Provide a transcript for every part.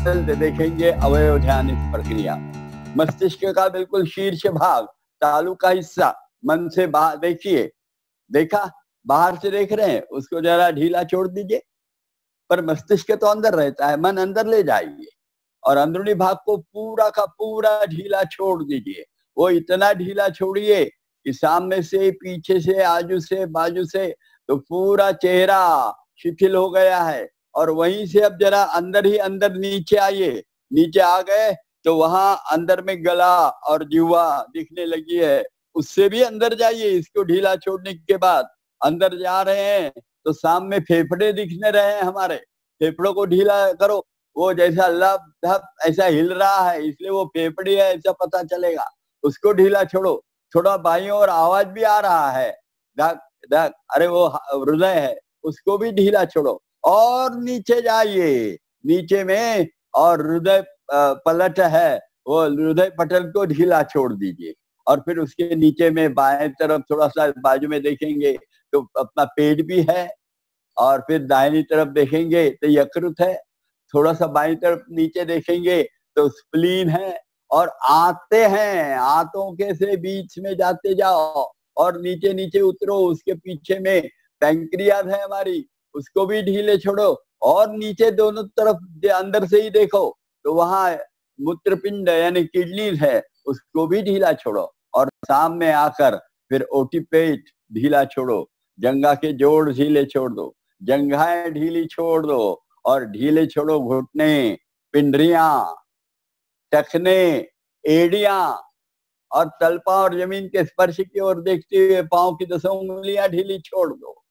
चलते देखेंगे अवयव ध्यान प्रक्रिया। मस्तिष्क का बिल्कुल शीर्ष भाग, तालू का हिस्सा मन से बाहर देखिए, देखा बाहर से देख रहे हैं, उसको जरा ढीला छोड़ दीजिए। पर मस्तिष्क तो अंदर रहता है, मन अंदर ले जाइए और अंदरूनी भाग को पूरा का पूरा ढीला छोड़ दीजिए। वो इतना ढीला छोड़िए कि सामने से, पीछे से, आजू से, बाजू से, तो पूरा चेहरा शिथिल हो गया है। और वहीं से अब जरा अंदर ही अंदर नीचे आइए। नीचे आ गए तो वहां अंदर में गला और जीवा दिखने लगी है, उससे भी अंदर जाइए। इसको ढीला छोड़ने के बाद अंदर जा रहे हैं तो सामने फेफड़े दिखने रहे हैं हमारे, फेफड़ों को ढीला करो। वो जैसा लप ऐसा हिल रहा है, इसलिए वो फेफड़ी है ऐसा पता चलेगा। उसको ढीला छोड़ो। थोड़ा बाईं और आवाज भी आ रहा है, धक धक, अरे वो हृदय है, उसको भी ढीला छोड़ो। और नीचे जाइए, नीचे में और हृदय पलट है, वो हृदय पटल को ढीला छोड़ दीजिए। और फिर उसके नीचे में बाएं तरफ थोड़ा सा बाजू में देखेंगे तो अपना पेट भी है। और फिर दाहिनी तरफ देखेंगे तो यकृत है। थोड़ा सा बाईं तरफ नीचे देखेंगे तो स्प्लीन है। और आते हैं, आंतों के से बीच में जाते जाओ और नीचे नीचे उतरो, उसके पीछे में पैंक्रियाज है हमारी, उसको भी ढीले छोड़ो। और नीचे दोनों तरफ अंदर से ही देखो तो वहां मूत्रपिंड यानी किडनीज है, उसको भी ढीला छोड़ो। और सामने आकर फिर ओटी पेट ढीला छोड़ो, जंघा के जोड़ ढीले छोड़ दो, जंघाएं ढीली छोड़ दो। और ढीले छोड़ो घुटने, पिंडरियां, टखने, एड़ियां और तलपा और जमीन के स्पर्श की ओर देखते हुए पांव की 10 उंगलियां ढीली छोड़ दो।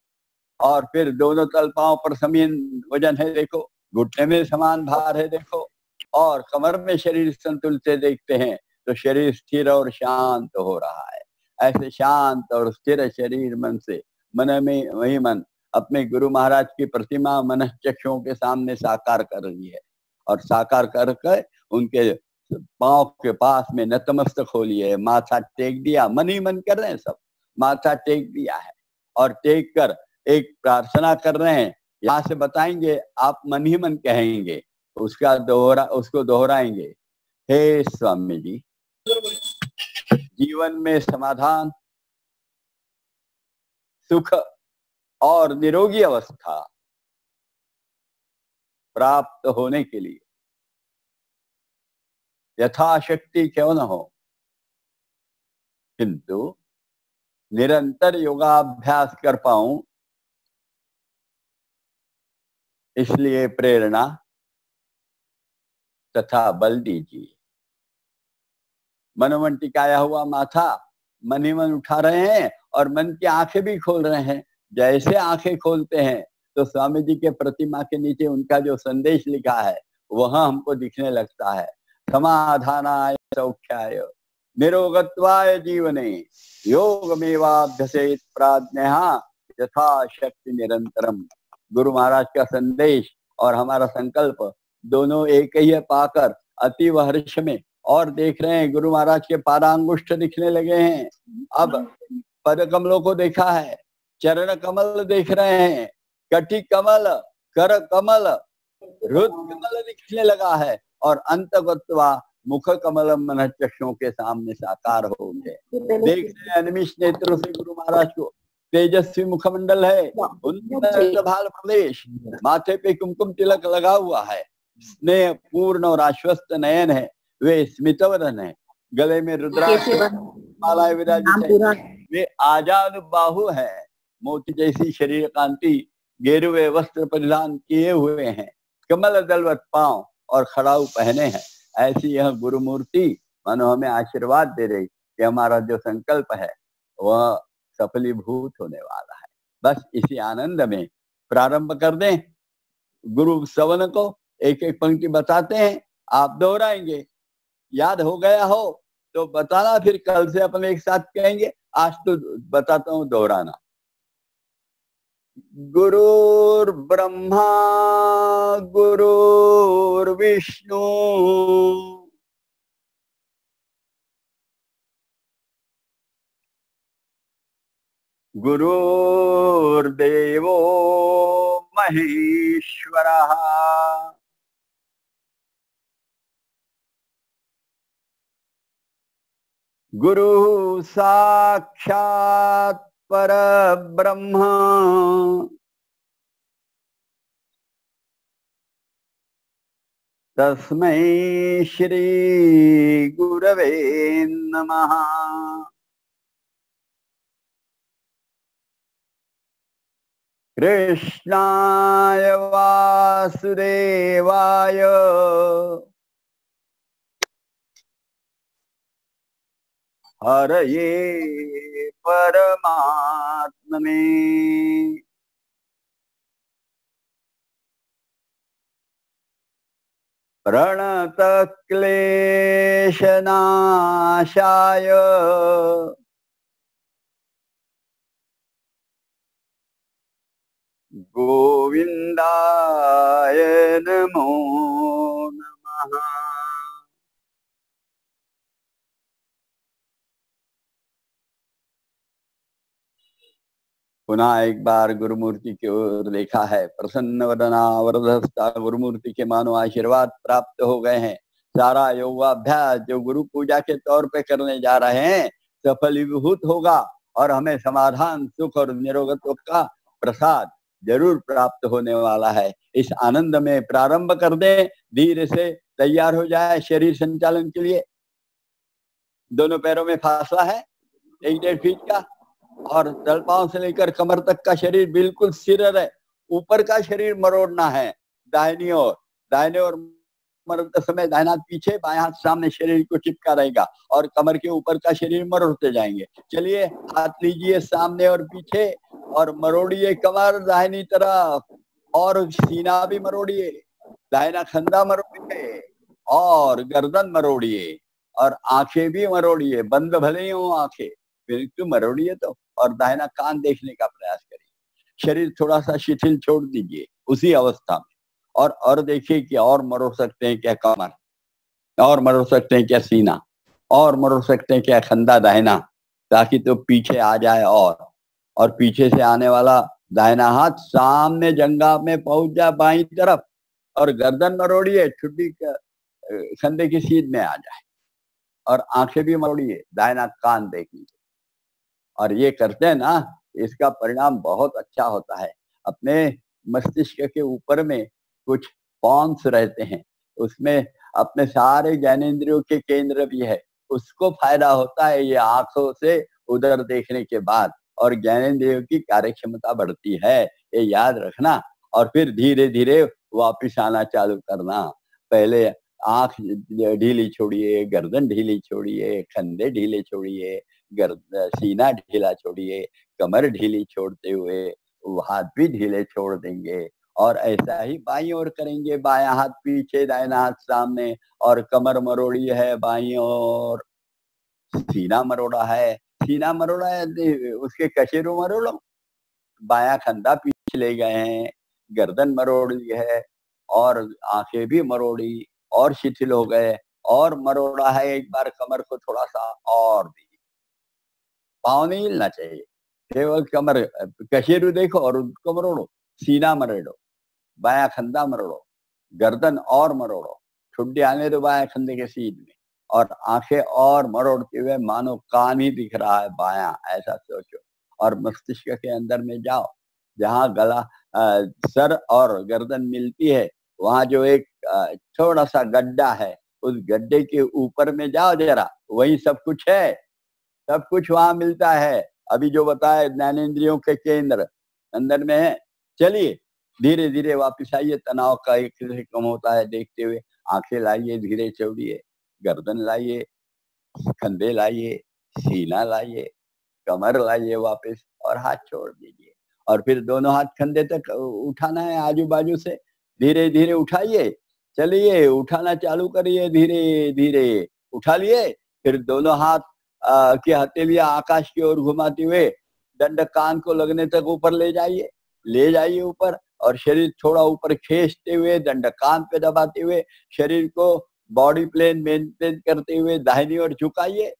और फिर दोनों तलपाओं पर समान वजन है देखो, घुटने में समान भार है देखो, और कमर में शरीर संतुलित से देखते हैं तो शरीर स्थिर और शांत हो रहा है। ऐसे शांत और स्थिर शरीर मन से मन में वही मन अपने गुरु महाराज की प्रतिमा मन चक्षुओं के सामने साकार कर रही है। और साकार करके उनके पांव के पास में नतमस्तक हो लिए, माथा टेक दिया, मन ही मन कर रहे हैं सब, माथा टेक दिया है। और टेक कर एक प्रार्थना कर रहे हैं, यहाँ से बताएंगे, आप मन ही मन कहेंगे, उसको दोहराएंगे। हे स्वामी जी, जीवन में समाधान, सुख और निरोगी अवस्था प्राप्त होने के लिए यथाशक्ति क्यों न हो, किंतु निरंतर योगाभ्यास कर पाऊं, इसलिए प्रेरणा तथा बल दीजिए। मनोमन टिकाया हुआ माथा मन ही मन उठा रहे हैं और मन की आंखें भी खोल रहे हैं। जैसे आंखें खोलते हैं तो स्वामी जी के प्रतिमा के नीचे उनका जो संदेश लिखा है वह हमको दिखने लगता है। समाधानाय सौख्याय निरोगत्वाय जीवने योगमेवाभ्यसेत प्राज्ञः यथाशक्ति निरंतरम। गुरु महाराज का संदेश और हमारा संकल्प दोनों एक ही है पाकर अतीव हर्ष में। और देख रहे हैं गुरु महाराज के पादांगुष्ठ दिखने लगे हैं। अब पद कमलों को देखा है, चरण कमल देख रहे हैं, कटी कमल, कर कमल, रुद कमल दिखने लगा है। और अंतगत्वा मुख कमल मन चक्षुओं के सामने साकार हो गए। देख रहे हैं अनिमिष नेत्रों से गुरु महाराज को, तेजस्वी मुखमंडल है, भाल प्रदेश, माथे पे कुमकुम तिलक लगा हुआ है, स्नेह पूर्ण और आश्वस्त नयन है, वे स्मितवदन है, गले में रुद्राक्ष मालाएं विराजित है, वे आजाद बाहु है, मोती जैसी शरीर कांति, गेरुए वस्त्र परिधान किए हुए हैं, कमल दलवत पांव और खड़ाऊ पहने हैं। ऐसी यह गुरु मूर्ति मानो हमें आशीर्वाद दे रही कि हमारा जो संकल्प है वह सफलीभूत होने वाला है। बस इसी आनंद में प्रारंभ कर दें। गुरु सवन को एक एक पंक्ति बताते हैं, आप दोहराएंगे। याद हो गया हो तो बताना, फिर कल से अपन एक साथ कहेंगे। आज तो बताता हूं दोहराना। गुरुर्ब्रह्मा गुरुर्विष्णु गुरुर्देवो महेश्वरः गुरु साक्षात् परब्रह्म तस्मै श्री गुरवे नमः। कृष्णाय वासुदेवाय हरये परमात्मने प्रणतक्लेशनाशाय गोविंदाय नमो नमः। पुनः एक बार गुरुमूर्ति की ओर देखा है। प्रसन्न वदना वरदहस्ता गुरुमूर्ति के मानो आशीर्वाद प्राप्त हो गए हैं। सारा योगाभ्यास जो गुरु पूजा के तौर पे करने जा रहे हैं सफलीभूत होगा और हमें समाधान, सुख और निरोगत्व का प्रसाद जरूर प्राप्त होने वाला है। इस आनंद में प्रारंभ कर दे, धीरे से तैयार हो जाए शरीर संचालन के लिए। दोनों पैरों में फासला है 1-1.5 फीट का और तलपाओं से लेकर कमर तक का शरीर बिल्कुल स्थिर है। ऊपर का शरीर मरोड़ना है दाहिनी ओर मरोड़ते समय दाहिना हाथ पीछे, बायां हाथ सामने शरीर को चिपका रहेगा और कमर के ऊपर का शरीर मरोड़ते जाएंगे। चलिए, हाथ लीजिए सामने और पीछे और मरोड़िए कमर दाहिनी तरफ और सीना भी मरोड़िए, दाहिना कंधा मरोड़िए और गर्दन मरोड़िए और आंखें भी मरोड़िए। बंद भले ही हो आंखें, बिल्कुल मरोड़िए तो, और दाहिना कान देखने का प्रयास करिए। शरीर थोड़ा सा शिथिल छोड़ दीजिए उसी अवस्था में और देखिए कि और मरोड़ सकते हैं क्या कमर, और मरोड़ सकते हैं क्या सीना, और मरोड़ सकते हैं क्या कंधा दाहिना, ताकि तो पीछे आ जाए और पीछे से आने वाला दाहिना हाथ सामने जंघा में पहुंच जाए बाईं तरफ और गर्दन मरोड़िए, ठुड्डी कंधे की सीध में आ जाए और आंखें भी मरोड़िए, दाहिना कान देख लीजिए। और ये करते हैं ना, इसका परिणाम बहुत अच्छा होता है। अपने मस्तिष्क के ऊपर में कुछ पॉन्स रहते हैं, उसमें अपने सारे ज्ञानेंद्रियों के केंद्र भी है, उसको फायदा होता है ये आंखों से उधर देखने के बाद, और ज्ञानेंद्रियों की कार्यक्षमता बढ़ती है, ये याद रखना। और फिर धीरे धीरे वापिस आना चालू करना। पहले आंख ढीली छोड़िए, गर्दन ढीली छोड़िए, कंधे ढीले छोड़िए, सीना ढीला छोड़िए, कमर ढीली छोड़ते हुए हाथ भी ढीले छोड़ देंगे। और ऐसा ही बाईं ओर करेंगे, बायां हाथ पीछे, दाहिना हाथ सामने, और कमर मरोड़ी है बाईं ओर, सीना मरोड़ा है, उसके कशेरू मरोड़ो, बायां कंधा पीछे ले गए हैं, गर्दन मरोड़ी है और आंखें भी मरोड़ी और शिथिल हो गए और मरोड़ा है। एक बार कमर को थोड़ा सा और दी, पाँव नहीं हिलना चाहिए, केवल कमर कशेरू देखो और उसको मरोड़ो, सीना मरोड़ो, बायां कंधा मरोड़ो, गर्दन और मरोड़ो, ठुड्डी आने दो बायां कंधे के सीध में, और आंखें और मरोड़ते हुए मानो कान ही दिख रहा है बायां, ऐसा सोचो। और मस्तिष्क के अंदर में जाओ, जहाँ गला सर और गर्दन मिलती है, वहां जो एक थोड़ा सा गड्ढा है, उस गड्ढे के ऊपर में जाओ जरा, वही सब कुछ है, सब कुछ वहां मिलता है। अभी जो बताया ज्ञानेंद्रियों के केंद्र अंदर में है। चलिए धीरे धीरे वापिस आइए, तनाव का एक कम होता है देखते हुए। आंखें लाइए, धीरे छोड़िए, गर्दन लाइए, कंधे लाइए, सीना लाइए, कमर लाइए वापस और हाथ छोड़ दीजिए। और फिर दोनों हाथ कंधे तक उठाना है, आजू बाजू से धीरे धीरे उठाइए। चलिए उठाना चालू करिए, धीरे धीरे उठा लिए। फिर दोनों हाथ की हथेलियां आकाश की ओर घुमाते हुए दंड कान को लगने तक ऊपर ले जाइए ऊपर, और शरीर थोड़ा ऊपर खींचते हुए दंड कान पे दबाते हुए शरीर को बॉडी प्लेन मेंटेन करते हुए दाहिनी ओर झुकाइए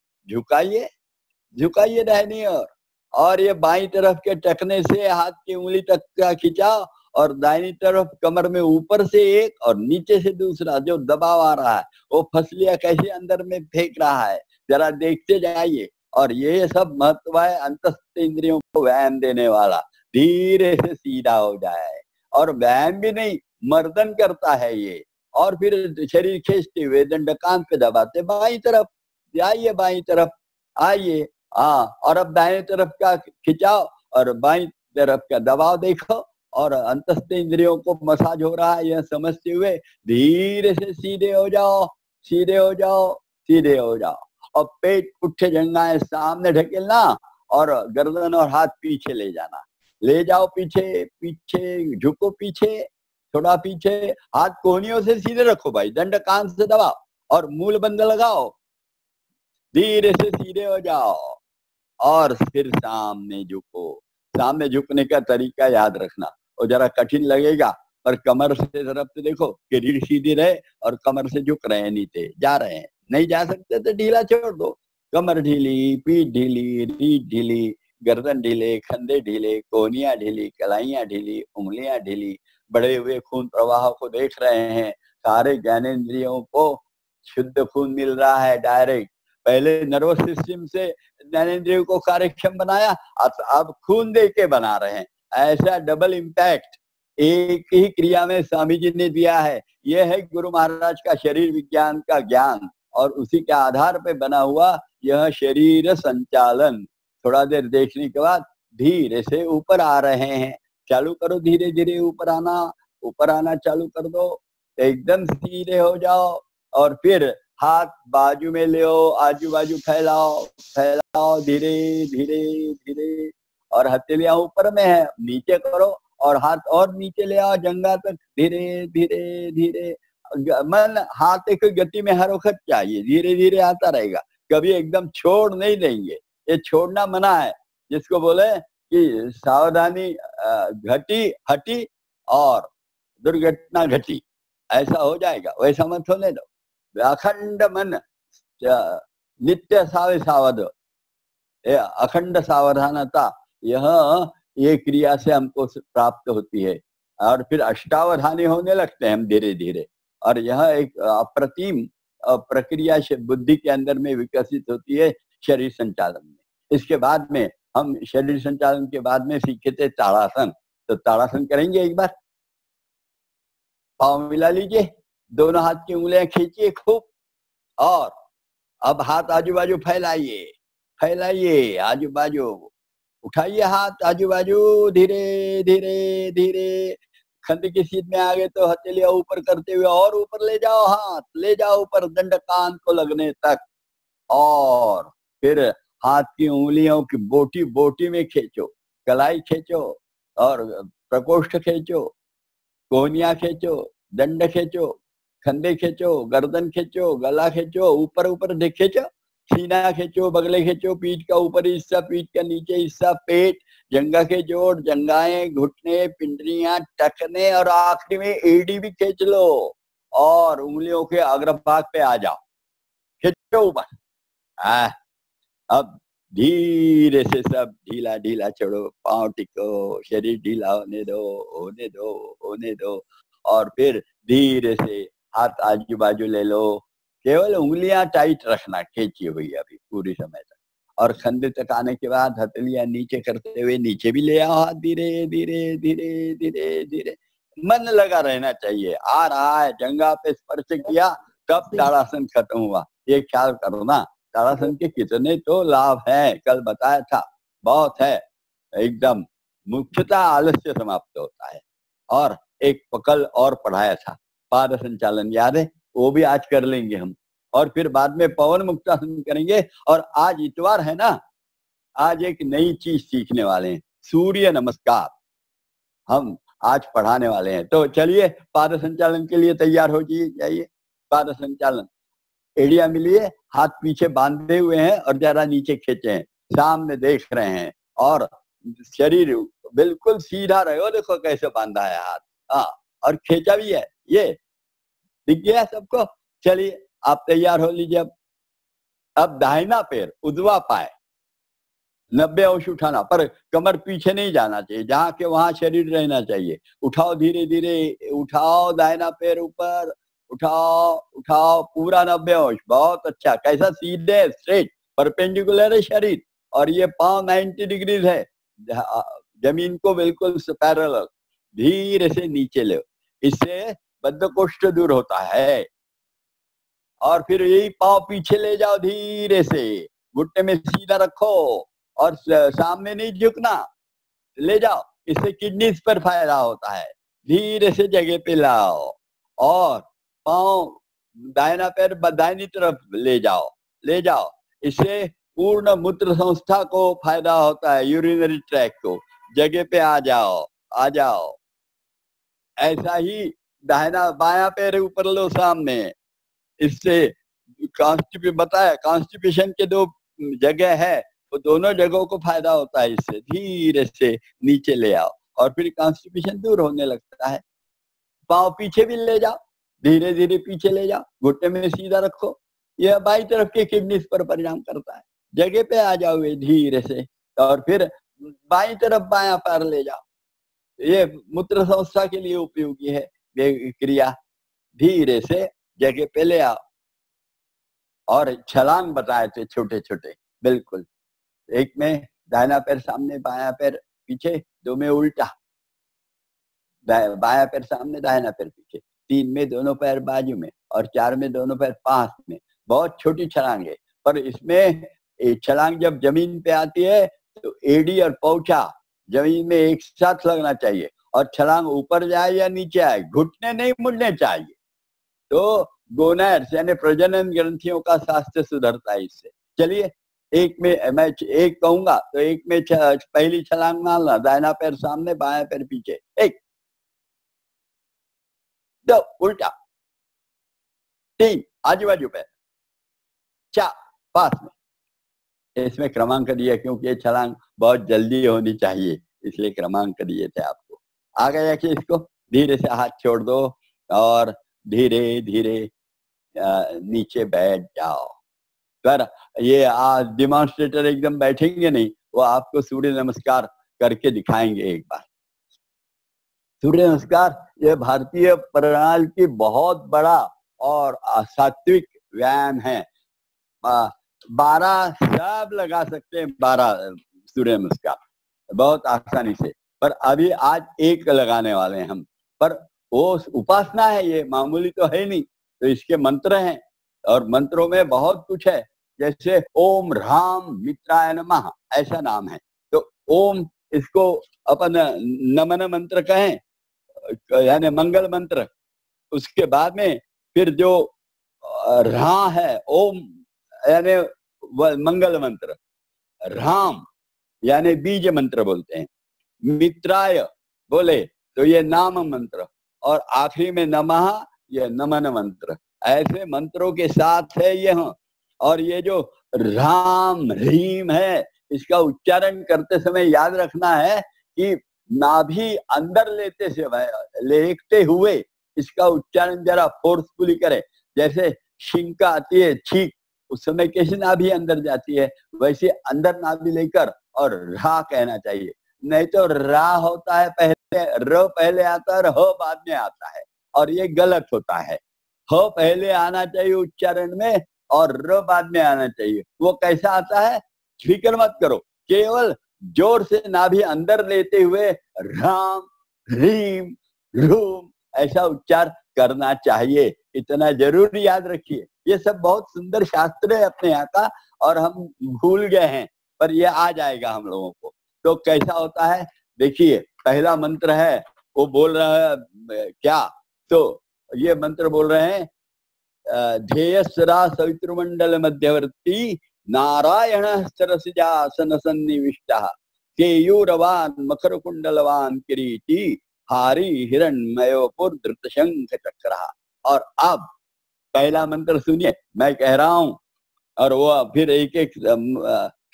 दाहिनी ओर। और ये बाईं तरफ के टखने से हाथ की उंगली तक का खिंचाव और दाहिनी तरफ कमर में ऊपर से एक और नीचे से दूसरा जो दबाव आ रहा है वो फसलियां कैसे अंदर में फेंक रहा है, जरा देखते जाइए। और ये सब महत्व है अंतस्थ इंद्रियों को व्यायाम देने वाला, धीरे से सीधा हो जाए। और व्यायाम भी नहीं, मर्दन करता है ये। और फिर शरीर खींचते हुए दंडकांत पे दबाते, बाई तरफ जाइए, बाई तरफ आइए। हाँ, और अब दाहिने तरफ का खिंचाव और बाई तरफ का दबाव देखो, और अंतस्थ इंद्रियों को मसाज हो रहा है यह समझते हुए धीरे से सीधे हो जाओ, सीधे हो जाओ, सीधे हो जाओ। और पेट पुट्ठे जंघाएं सामने ढकेलना और गर्दन और हाथ पीछे ले जाना, ले जाओ पीछे, पीछे झुको, पीछे थोड़ा पीछे, हाथ कोहनियों से सीधे रखो भाई, दंड कान से दबाओ और मूल बंद लगाओ, धीरे से सीधे हो जाओ और फिर सामने झुको। सामने झुकने का तरीका याद रखना, और जरा कठिन लगेगा पर कमर से तरफ से देखो कि रीढ़ सीधी रहे और कमर से झुक रहे हैं, नीचे जा रहे हैं। नहीं जा सकते तो ढीला छोड़ दो, कमर ढीली, पीठ ढीली, रीढ़ ढीली, गर्दन ढीले, कंधे ढीले, कोहनियां ढीली, कलाइयां ढीली, उंगलियां ढीली। बढ़े हुए खून प्रवाह को देख रहे हैं, सारे ज्ञानेंद्रियों को शुद्ध खून मिल रहा है डायरेक्ट। पहले नर्वस सिस्टम से ज्ञानेंद्रियों को कार्यक्षम बनाया, अब खून दे के बना रहे हैं। ऐसा डबल इम्पैक्ट एक ही क्रिया में स्वामी जी ने दिया है। यह है गुरु महाराज का शरीर विज्ञान का ज्ञान, और उसी के आधार पे बना हुआ यह शरीर संचालन। थोड़ा देर देखने के बाद धीरे से ऊपर आ रहे हैं, चालू करो, धीरे धीरे ऊपर आना चालू कर दो, एकदम सीधे हो जाओ। और फिर हाथ बाजू में ले, आजू बाजू फैलाओ, फैलाओ धीरे धीरे धीरे, और हथेलियां ऊपर में है, नीचे करो और हाथ और नीचे ले आओ जंघा तक, धीरे धीरे धीरे। मन हाथ एक गति में हर वक्त चाहिए, धीरे धीरे आता रहेगा, कभी एकदम छोड़ नहीं देंगे, ये छोड़ना मना है। जिसको बोले कि सावधानी घटी हटी और दुर्घटना घटी, ऐसा हो जाएगा, वैसा मत होने दो। अखंड मन नित्य सावध, अखंड सावधानता, ये क्रिया से हमको प्राप्त होती है। और फिर अष्टावधानी होने लगते हैं हम धीरे धीरे, और यह एक अप्रतिम प्रक्रिया बुद्धि के अंदर में विकसित होती है शरीर संचालन में। इसके बाद में हम शरीर संचालन के बाद में सीखे थे ताड़ासन, तो ताड़ासन करेंगे एक बार। पाँव मिला लीजिए, दोनों हाथ की उंगलियां खींचिए खूब, और अब हाथ आजू बाजू फैलाइए, फैलाइए आजू बाजू, उठाइए हाथ आजू बाजू, धीरे धीरे धीरे। खंड की सीध में आ गए तो हथेलियां ऊपर करते हुए और ऊपर ले जाओ, हाथ ले जाओ ऊपर दंड कान को लगने तक, और फिर हाथ की उंगलियों की बोटी बोटी में खींचो, कलाई खींचो और प्रकोष्ठ खींचो, कोहनियां खींचो, दंड खींचो, कंधे खींचो, गर्दन खींचो, गला खींचो, ऊपर ऊपर खींचो, सीना खींचो, बगले खींचो, पीठ का ऊपरी हिस्सा, पीठ का नीचे हिस्सा, पेट, जंघा के जोड़, जंघाएं, घुटने, पिंडलियां, टखने, और आखिरी में एडी भी खींच लो, और उंगलियों के अग्रभाग पे आ जाओ, खींचो ऊपर। अब धीरे से सब ढीला ढीला छोड़ो, पांव टिको, शरीर ढीला होने दो, होने दो, होने दो, और फिर धीरे से हाथ आजू बाजू ले लो, केवल उंगलियां टाइट रखना, खींचिए भैया अभी पूरी समय तक, और कंधे तक आने के बाद हथेलियां नीचे करते हुए नीचे भी ले आओ हाथ, धीरे धीरे धीरे धीरे धीरे। मन लगा रहना चाहिए, आ रहा है जंघा पे स्पर्श किया तब ताड़ासन खत्म हुआ, ये ख्याल करना। ताड़ासन के कितने तो लाभ हैं, कल बताया था, बहुत है एकदम। मुख्यतः आलस्य समाप्त होता है, और एक कल और पढ़ाया था पाद संचालन, याद है, वो भी आज कर लेंगे हम, और फिर बाद में पवन मुक्तासन करेंगे। और आज इतवार है ना, आज एक नई चीज सीखने वाले हैं, सूर्य नमस्कार हम आज पढ़ाने वाले हैं। तो चलिए पाद संचालन के लिए तैयार हो जाइए। पाद संचालन, एड़िया मिलिए, हाथ पीछे बांधे हुए हैं और जरा नीचे खींचे हैं, सामने देख रहे हैं, और शरीर बिल्कुल सीधा रहे, देखो कैसे बांधा है हाथ, हाँ, और खींचा भी है, ये दिख गया सबको। चलिए आप तैयार हो लीजिए। अब दाहिना पैर उजवा पाए, 90 अंश उठाना, पर कमर पीछे नहीं जाना चाहिए, जहाँ के वहां शरीर रहना चाहिए। उठाओ, धीरे धीरे उठाओ, दाहिना पैर ऊपर उठाओ, उठाओ पूरा 90 अंश। बहुत अच्छा। कैसा? सीधे, स्ट्रेट, परपेंडिकुलर है शरीर, और ये पांव 90 डिग्री है, जमीन को बिल्कुल पैरेलल। धीरे से नीचे ले, इससे बद्धकोष्ठ दूर होता है। और फिर यही पांव पीछे ले जाओ धीरे से, घुटने में सीधा रखो और सामने नहीं झुकना, ले जाओ। इससे किडनीज पर फायदा होता है। धीरे से जगह पे लाओ और पांव, दाहिना पैर दाहिनी तरफ ले जाओ, ले जाओ। इससे पूर्ण मूत्र संस्था को फायदा होता है, यूरिनरी ट्रैक को। जगह पे आ जाओ, आ जाओ। ऐसा ही दाहिना बायां पैर ऊपर लो सामने। इससे बताया, कॉन्स्टिपेशन के 2 जगह है, वो दोनों जगहों को फायदा होता है। इससे धीरे से नीचे ले आओ और फिर कॉन्स्टिपेशन दूर होने लगता है। पांव पीछे भी ले जाओ, धीरे धीरे पीछे ले जाओ, घुटने में सीधा रखो। यह बाई तरफ के किडनीज पर परिणाम करता है। जगह पे आ जाओ धीरे से, और फिर बाई तरफ बायां पैर ले जाओ। ये मूत्र संस्था के लिए उपयोगी है ये क्रिया। धीरे से जगह पे ले आओ। और छलांग बताए थे छोटे छोटे, बिल्कुल। एक में दाहिना पैर सामने, बायां पैर पीछे, 2 में उल्टा, बायां पैर सामने, दाहिना पैर पीछे, 3 में दोनों पैर बाजू में, और 4 में दोनों पैर पास में। बहुत छोटी छलांग है, पर इसमें छलांग जब जमीन पे आती है तो एड़ी और पौछा जमीन में एक साथ लगना चाहिए, और छलांग ऊपर जाए या नीचे आए, घुटने नहीं मुड़ने चाहिए। तो गोनैड्स यानी प्रजनन ग्रंथियों का स्वास्थ्य सुधरता है इससे। चलिए, एक में मैं एक कहूंगा तो एक में पहली छलांग मारना, दाहिना पैर सामने, बायां पैर पीछे। 1 2 उल्टा, 3 आजू बाजू पैर, 4 पास में। इसमें क्रमांक दिया क्योंकि ये छलांग बहुत जल्दी होनी चाहिए, इसलिए क्रमांक दिए थे आपको। आगे रखिए इसको, धीरे से हाथ छोड़ दो और धीरे धीरे नीचे बैठ जाओ। पर ये आज डिमॉन्स्ट्रेटर एकदम बैठेंगे नहीं, वो आपको सूर्य नमस्कार करके दिखाएंगे एक बार। सूर्य नमस्कार ये भारतीय प्रणाली की बहुत बड़ा और सात्विक व्यायाम है। 12 सब लगा सकते हैं, 12 सूर्य नमस्कार बहुत आसानी से। पर अभी आज एक लगाने वाले हैं हम। पर वो उपासना है, ये मामूली तो है नहीं। तो इसके मंत्र हैं, और मंत्रों में बहुत कुछ है। जैसे ओम राम मित्राय नमः ऐसा नाम है। तो ओम, इसको अपन नमन मंत्र कहें, यानी मंगल मंत्र। उसके बाद में फिर जो रा है, ओम यानी मंगल मंत्र, राम यानी बीज मंत्र बोलते हैं, मित्राय बोले तो ये नाम मंत्र, और आखिरी में नमः ये नमन मंत्र। ऐसे मंत्रों के साथ है यह। और ये जो राम रीम है, इसका उच्चारण करते समय याद रखना है कि नाभि अंदर लेते हुए इसका उच्चारण जरा फोर्सफुली करे। जैसे छिंका आती है, छींक, उस समय कैसे नाभि अंदर जाती है, वैसे अंदर नाभि लेकर और रा कहना चाहिए। नहीं तो रा होता है पहले, र पहले आता है और ह बाद में आता है, और ये गलत होता है। ह पहले आना चाहिए उच्चारण में और र बाद में आना चाहिए। वो कैसा आता है, फिक्र मत करो, केवल जोर से नाभि अंदर लेते हुए राम रीम रूम ऐसा उच्चार करना चाहिए। इतना जरूर याद रखिए। ये सब बहुत सुंदर शास्त्र है अपने यहाँ का, और हम भूल गए हैं, पर ये आ जाएगा हम लोगों को। तो कैसा होता है देखिए, पहला मंत्र है, वो बोल रहा है क्या, तो ये मंत्र बोल रहे हैं, ध्येयस्रा सवितृमंडल मध्यवर्ती नारायण सरसिजासन सन्निविष्टः केयूरवान मकर कुंडलवान किरीटी हारी हिरण्मयोपुर धृत शंख चक्रः। और अब पहला मंत्र सुनिए, मैं कह रहा हूं, और वो फिर एक एक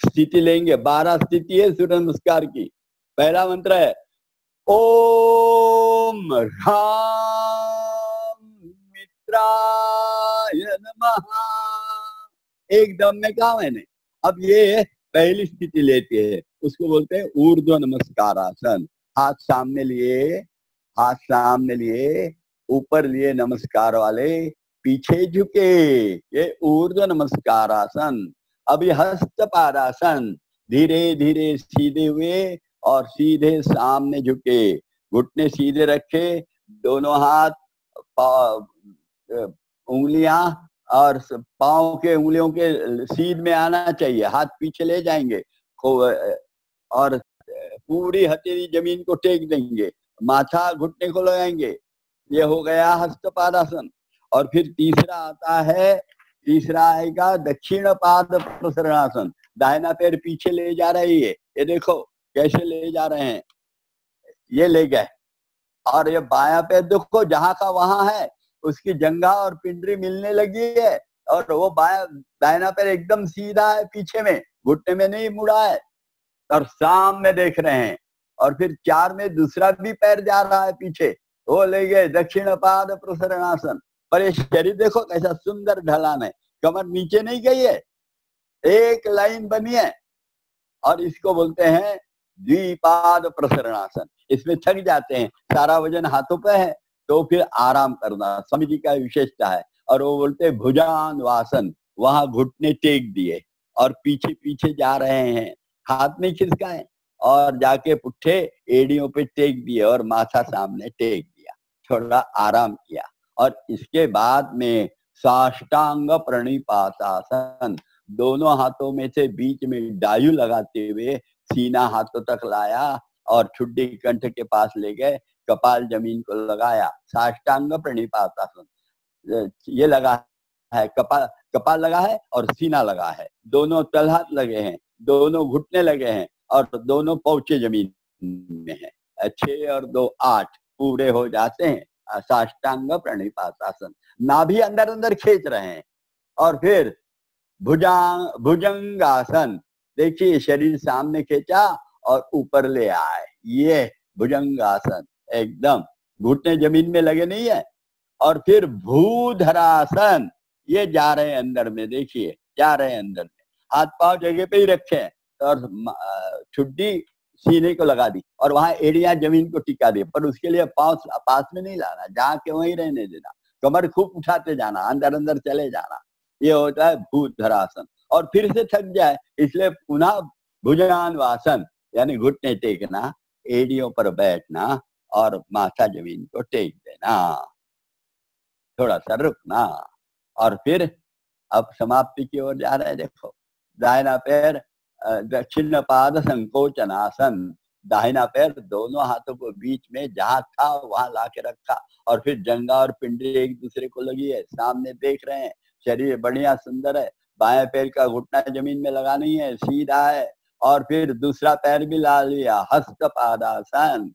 स्थिति लेंगे। 12 स्थिति है सूर्य नमस्कार की। पहला मंत्र है ओम राम मित्राय नमः। एकदम में कहा मैंने। अब ये पहली स्थिति लेते हैं, उसको बोलते हैं ऊर्ध्व नमस्कारासन। हाथ सामने लिए, हाथ सामने लिए, ऊपर लिए नमस्कार वाले, पीछे झुके, ये ऊर्ध्व नमस्कारासन। अभी हस्तपादासन, धीरे धीरे सीधे हुए और सीधे सामने झुके, घुटने सीधे रखे, दोनों हाथ उंगलियां और पांव के उंगलियों के सीध में आना चाहिए, हाथ पीछे ले जाएंगे और पूरी हथेली जमीन को टेक देंगे, माथा घुटने को लगाएंगे। ये हो गया हस्तपादासन। और फिर तीसरा आता है, तीसरा आएगा दक्षिण पाद प्रसरणासन। दाहिना पैर पीछे ले जा रही है, ये देखो कैसे ले जा रहे हैं, ये ले गए। और ये बायां पैर देखो जहां का वहां है, उसकी जंघा और पिंडली मिलने लगी है, और वो दाहिना पैर एकदम सीधा है, पीछे में घुटने में नहीं मुड़ा है, और सामने देख रहे हैं। और फिर 4 में दूसरा भी पैर जा रहा है पीछे, वो ले गए दक्षिण पाद प्रसरणासन। पर ये शरीर देखो कैसा सुंदर ढलान है, कमर नीचे नहीं गई है, एक लाइन बनी है। और इसको बोलते हैं द्विपाद प्रसरणासन। इसमें थक जाते हैं, सारा वजन हाथों पे है, तो फिर आराम करना स्वामी जी का विशेषता है। और वो बोलते हैं भुजान्वासन, वहां घुटने टेक दिए और पीछे पीछे जा रहे हैं, हाथ नहीं खिसकाए, और जाके पुट्ठे एड़ियों पे टेक दिए और माथा सामने टेक दिया, थोड़ा आराम किया। और इसके बाद में साष्टांग प्रणिपातासन, दोनों हाथों में से बीच में डायू लगाते हुए सीना हाथों तक लाया और ठुड्डी कंठ के पास ले गए, कपाल जमीन को लगाया, साष्टांग प्रणिपातासन। ये लगा है, कपाल लगा है और सीना लगा है, दोनों तलहाथ लगे हैं, दोनों घुटने लगे हैं और दोनों पौचे जमीन में है। 6 और 2 8 पूरे हो जाते हैं, साष्टांग प्रणिपातासन। नाभि अंदर अंदर खींच रहे हैं। और फिर भुजंगासन, देखिए शरीर सामने खींचा और ऊपर ले आए, ये भुजंगासन, एकदम घुटने जमीन में लगे नहीं है। और फिर भूधरासन, ये जा रहे हैं अंदर में, देखिए जा रहे हैं अंदर में, हाथ पांव जगह पे ही रखे और ठुड्डी सीने को लगा दी और वहां एड़ियां जमीन को टिका दी, पर उसके लिए पांव पास में नहीं लाना, जहां के वहीं रहने देना, कमर खूब उठाते जाना, अंदर अंदर चले जाना, ये होता है भूधरासन। और फिर से थक जाए इसलिए पुनः भुजंगासन, यानी घुटने टेकना, एड़ियों पर बैठना और माथा जमीन को टेक देना, थोड़ा सा रुकना। और फिर अब समाप्ति की ओर जा रहे हैं। देखो दाहिना पैर दक्षिण पाद संकोचनासन, दाहिना पैर दोनों हाथों को बीच में जहां था वहां ला के रखा, और फिर जंघा और पिंडली एक दूसरे को लगी है, सामने देख रहे हैं, शरीर बढ़िया सुंदर है, बाएं पैर का घुटना जमीन में लगा नहीं है, सीधा है। और फिर दूसरा पैर भी ला लिया, हस्तपादासन,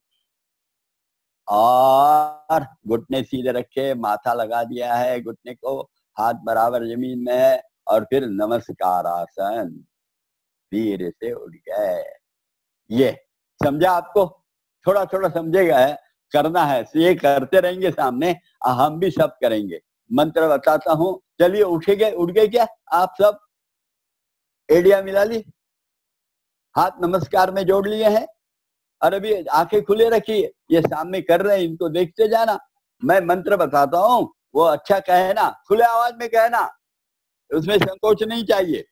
और घुटने सीधे रखे, माथा लगा दिया है घुटने को, हाथ बराबर जमीन में है। और फिर नमस्कार आसन, धीरे से उठ गए। ये समझा आपको? थोड़ा थोड़ा समझेगा है, करना है, ये करते रहेंगे सामने, हम भी सब करेंगे। मंत्र बताता हूँ, चलिए उठेंगे, उठ गए क्या आप सब? एड़िया मिला ली, हाथ नमस्कार में जोड़ लिए हैं, और अभी आंखें खुले रखिए, ये सामने कर रहे हैं, इनको देखते जाना। मैं मंत्र बताता हूँ, वो अच्छा कहना, खुले आवाज में कहना, उसमें संकोच नहीं चाहिए।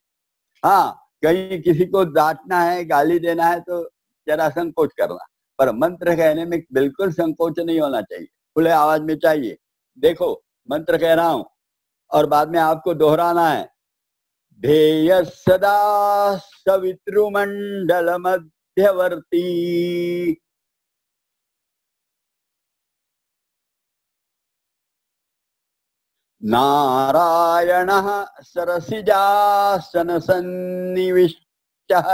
हाँ, कहीं किसी को डांटना है, गाली देना है तो जरा संकोच करना, पर मंत्र कहने में बिल्कुल संकोच नहीं होना चाहिए, खुले आवाज में चाहिए। देखो मंत्र कह रहा हूं और बाद में आपको दोहराना है। ध्येय सदा सवितृमंडल मध्यवर्ती, नारायणः सरसिजासन सन्निविष्टः,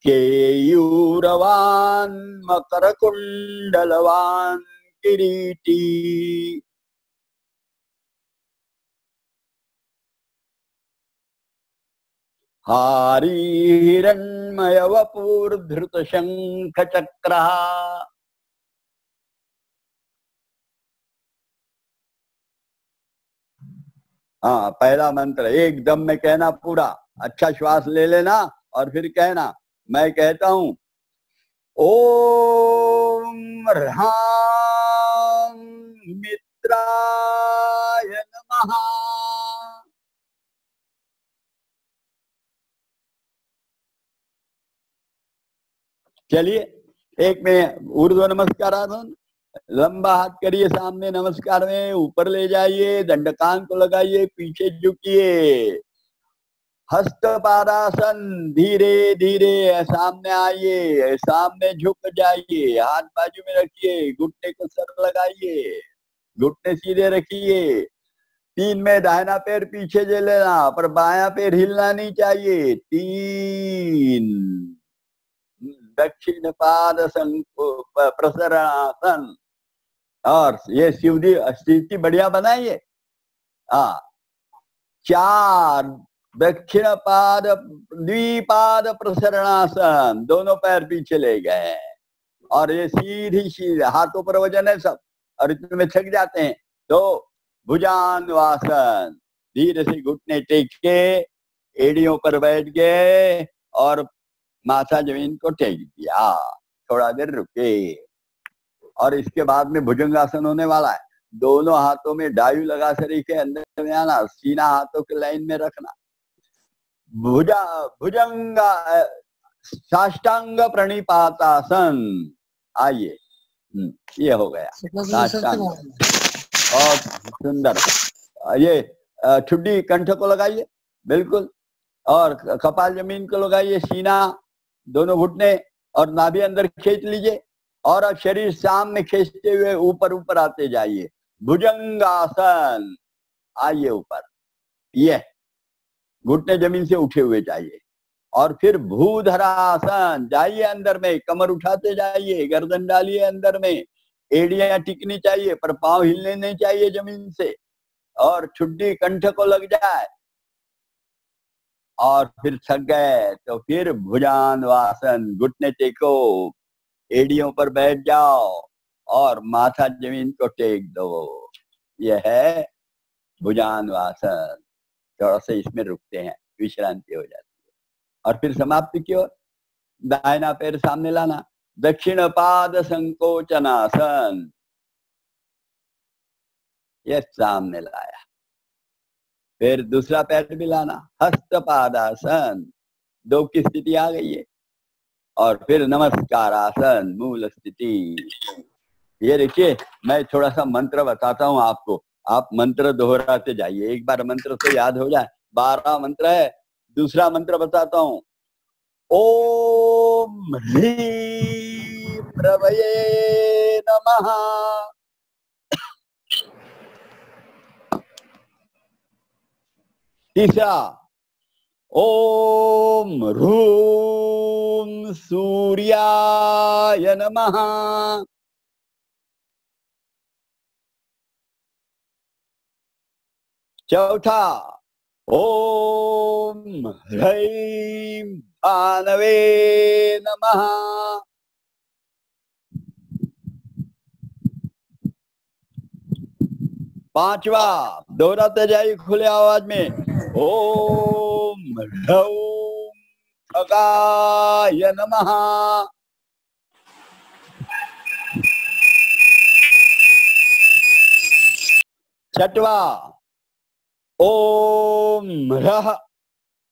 केयूरवान् मकरकुण्डलवान् किरीटी, हारी हिरण्मय वपुर्धृत शंख चक्रः, हाँ, पहला मंत्र एकदम में कहना पूरा, अच्छा श्वास ले लेना और फिर कहना। मैं कहता हूं ओम ह्रां मित्राय नमः। चलिए एक में ऊर्ध्व नमस्कारासन, लंबा हाथ करिए सामने नमस्कार में, ऊपर ले जाइए, दंडकान को लगाइए, पीछे झुकिए, हस्तपादासन, धीरे धीरे सामने आइए, सामने झुक जाइए, हाथ बाजू में रखिए, घुटने को सर लगाइए, घुटने सीधे रखिए। 3 में दाहिना पैर पीछे ले लेना, पर बायां पैर हिलना नहीं चाहिए। 3 दक्षिण पाद प्रसरणासन, और ये शिवजी स्थिति बढ़िया बनाइए। 4 दक्षिण पाद द्विपाद प्रसरणासन, दोनों पैर पीछे ले गए और ये सीधी हाथों पर वजन है सब, और इतने थक जाते हैं तो भुजान्वासन, धीरे से घुटने टेक के एड़ियों पर बैठ गए और माथा जमीन को टेक दिया, थोड़ा देर रुके, और इसके बाद में भुजंगासन होने वाला है। दोनों हाथों में डायू लगा शरीर के अंदर में आना, सीना हाथों के लाइन में रखना, भुजंगा साष्टांग प्रणिपातासन। आइए, ये हो गया साष्टांग, और सुंदर। ये ठुड्डी कंठ को लगाइए बिल्कुल, और कपाल जमीन को लगाइए, सीना दोनों घुटने और नाभि अंदर खींच लीजिए, और अब शरीर सामने खींचते हुए ऊपर ऊपर आते जाइए, भुजंगासन। आइए ऊपर, ये घुटने जमीन से उठे हुए जाइए, और फिर भूधरासन, जाइए अंदर में, कमर उठाते जाइए, गर्दन डालिए अंदर में, एड़ियां टिकनी चाहिए पर पांव हिलने नहीं चाहिए जमीन से, और ठुड्डी कंठ को लग जाए। और फिर थक गए तो फिर भुजान्वासन, घुटने टेको, एड़ियों पर बैठ जाओ और माथा जमीन को टेक दो। यह है भुजान्वासन। थोड़ा सा इसमें रुकते हैं, विश्रांति हो जाती है, और फिर समाप्ति की ओर दाहिना पैर सामने लाना, दक्षिण पाद संकोचनासन, यह सामने लाया। फिर दूसरा पैर भी लाना, हस्तपादासन, 2 की स्थिति आ गई है, और फिर नमस्कारासन, मूल स्थिति। ये देखिए, मैं थोड़ा सा मंत्र बताता हूं आपको, आप मंत्र दोहराते जाइए, एक बार मंत्र तो याद हो जाए। 12 मंत्र है। दूसरा मंत्र बताता हूं, ओम ह्रीं प्रभये नमः। तीसरा, ओम ह्रूं सूर्याय नमः। चौथा, ओम ह्रीं भानवे नमः। पांचवा, दोहराते जाइए खुले आवाज में, ओम ह्रौं खगाय नमः। छठवा, ओम ह्रः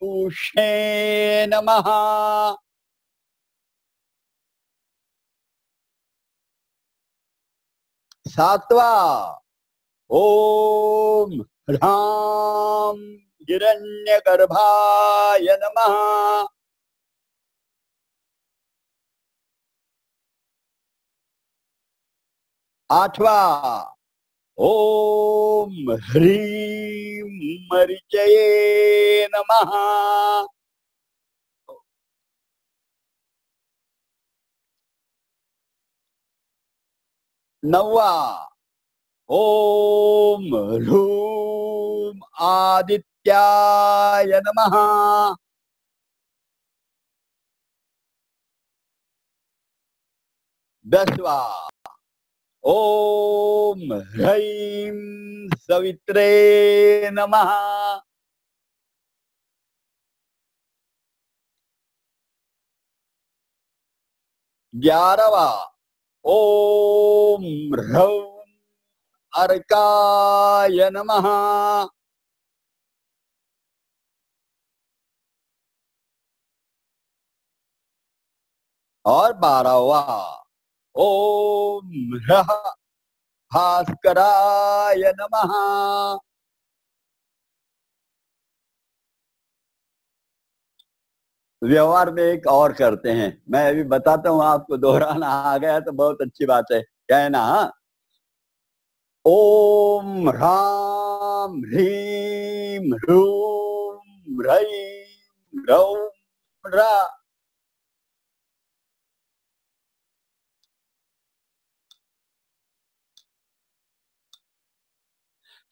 उषे नमः। सातवा, ओम ह्रां हिरण्यगर्भाय नमः। आठवा, ओम ह्रीं मरीचये नमः। नौवा, ओम ह्रूं आदित्याय नमः। 10वां, ओम ह्रीं सवित्रे नमः। 11वां ओम ह्रौं अर्काय नमः। और 12वां ओम ह्रः भास्कराय नमः। व्यवहार में एक और करते हैं, मैं अभी बताता हूँ आपको, दोहराना आ गया तो बहुत अच्छी बात है, कहना। ओम ह्रां ह्रीं ह्रूं ह्रैं ह्रौं ह्रा।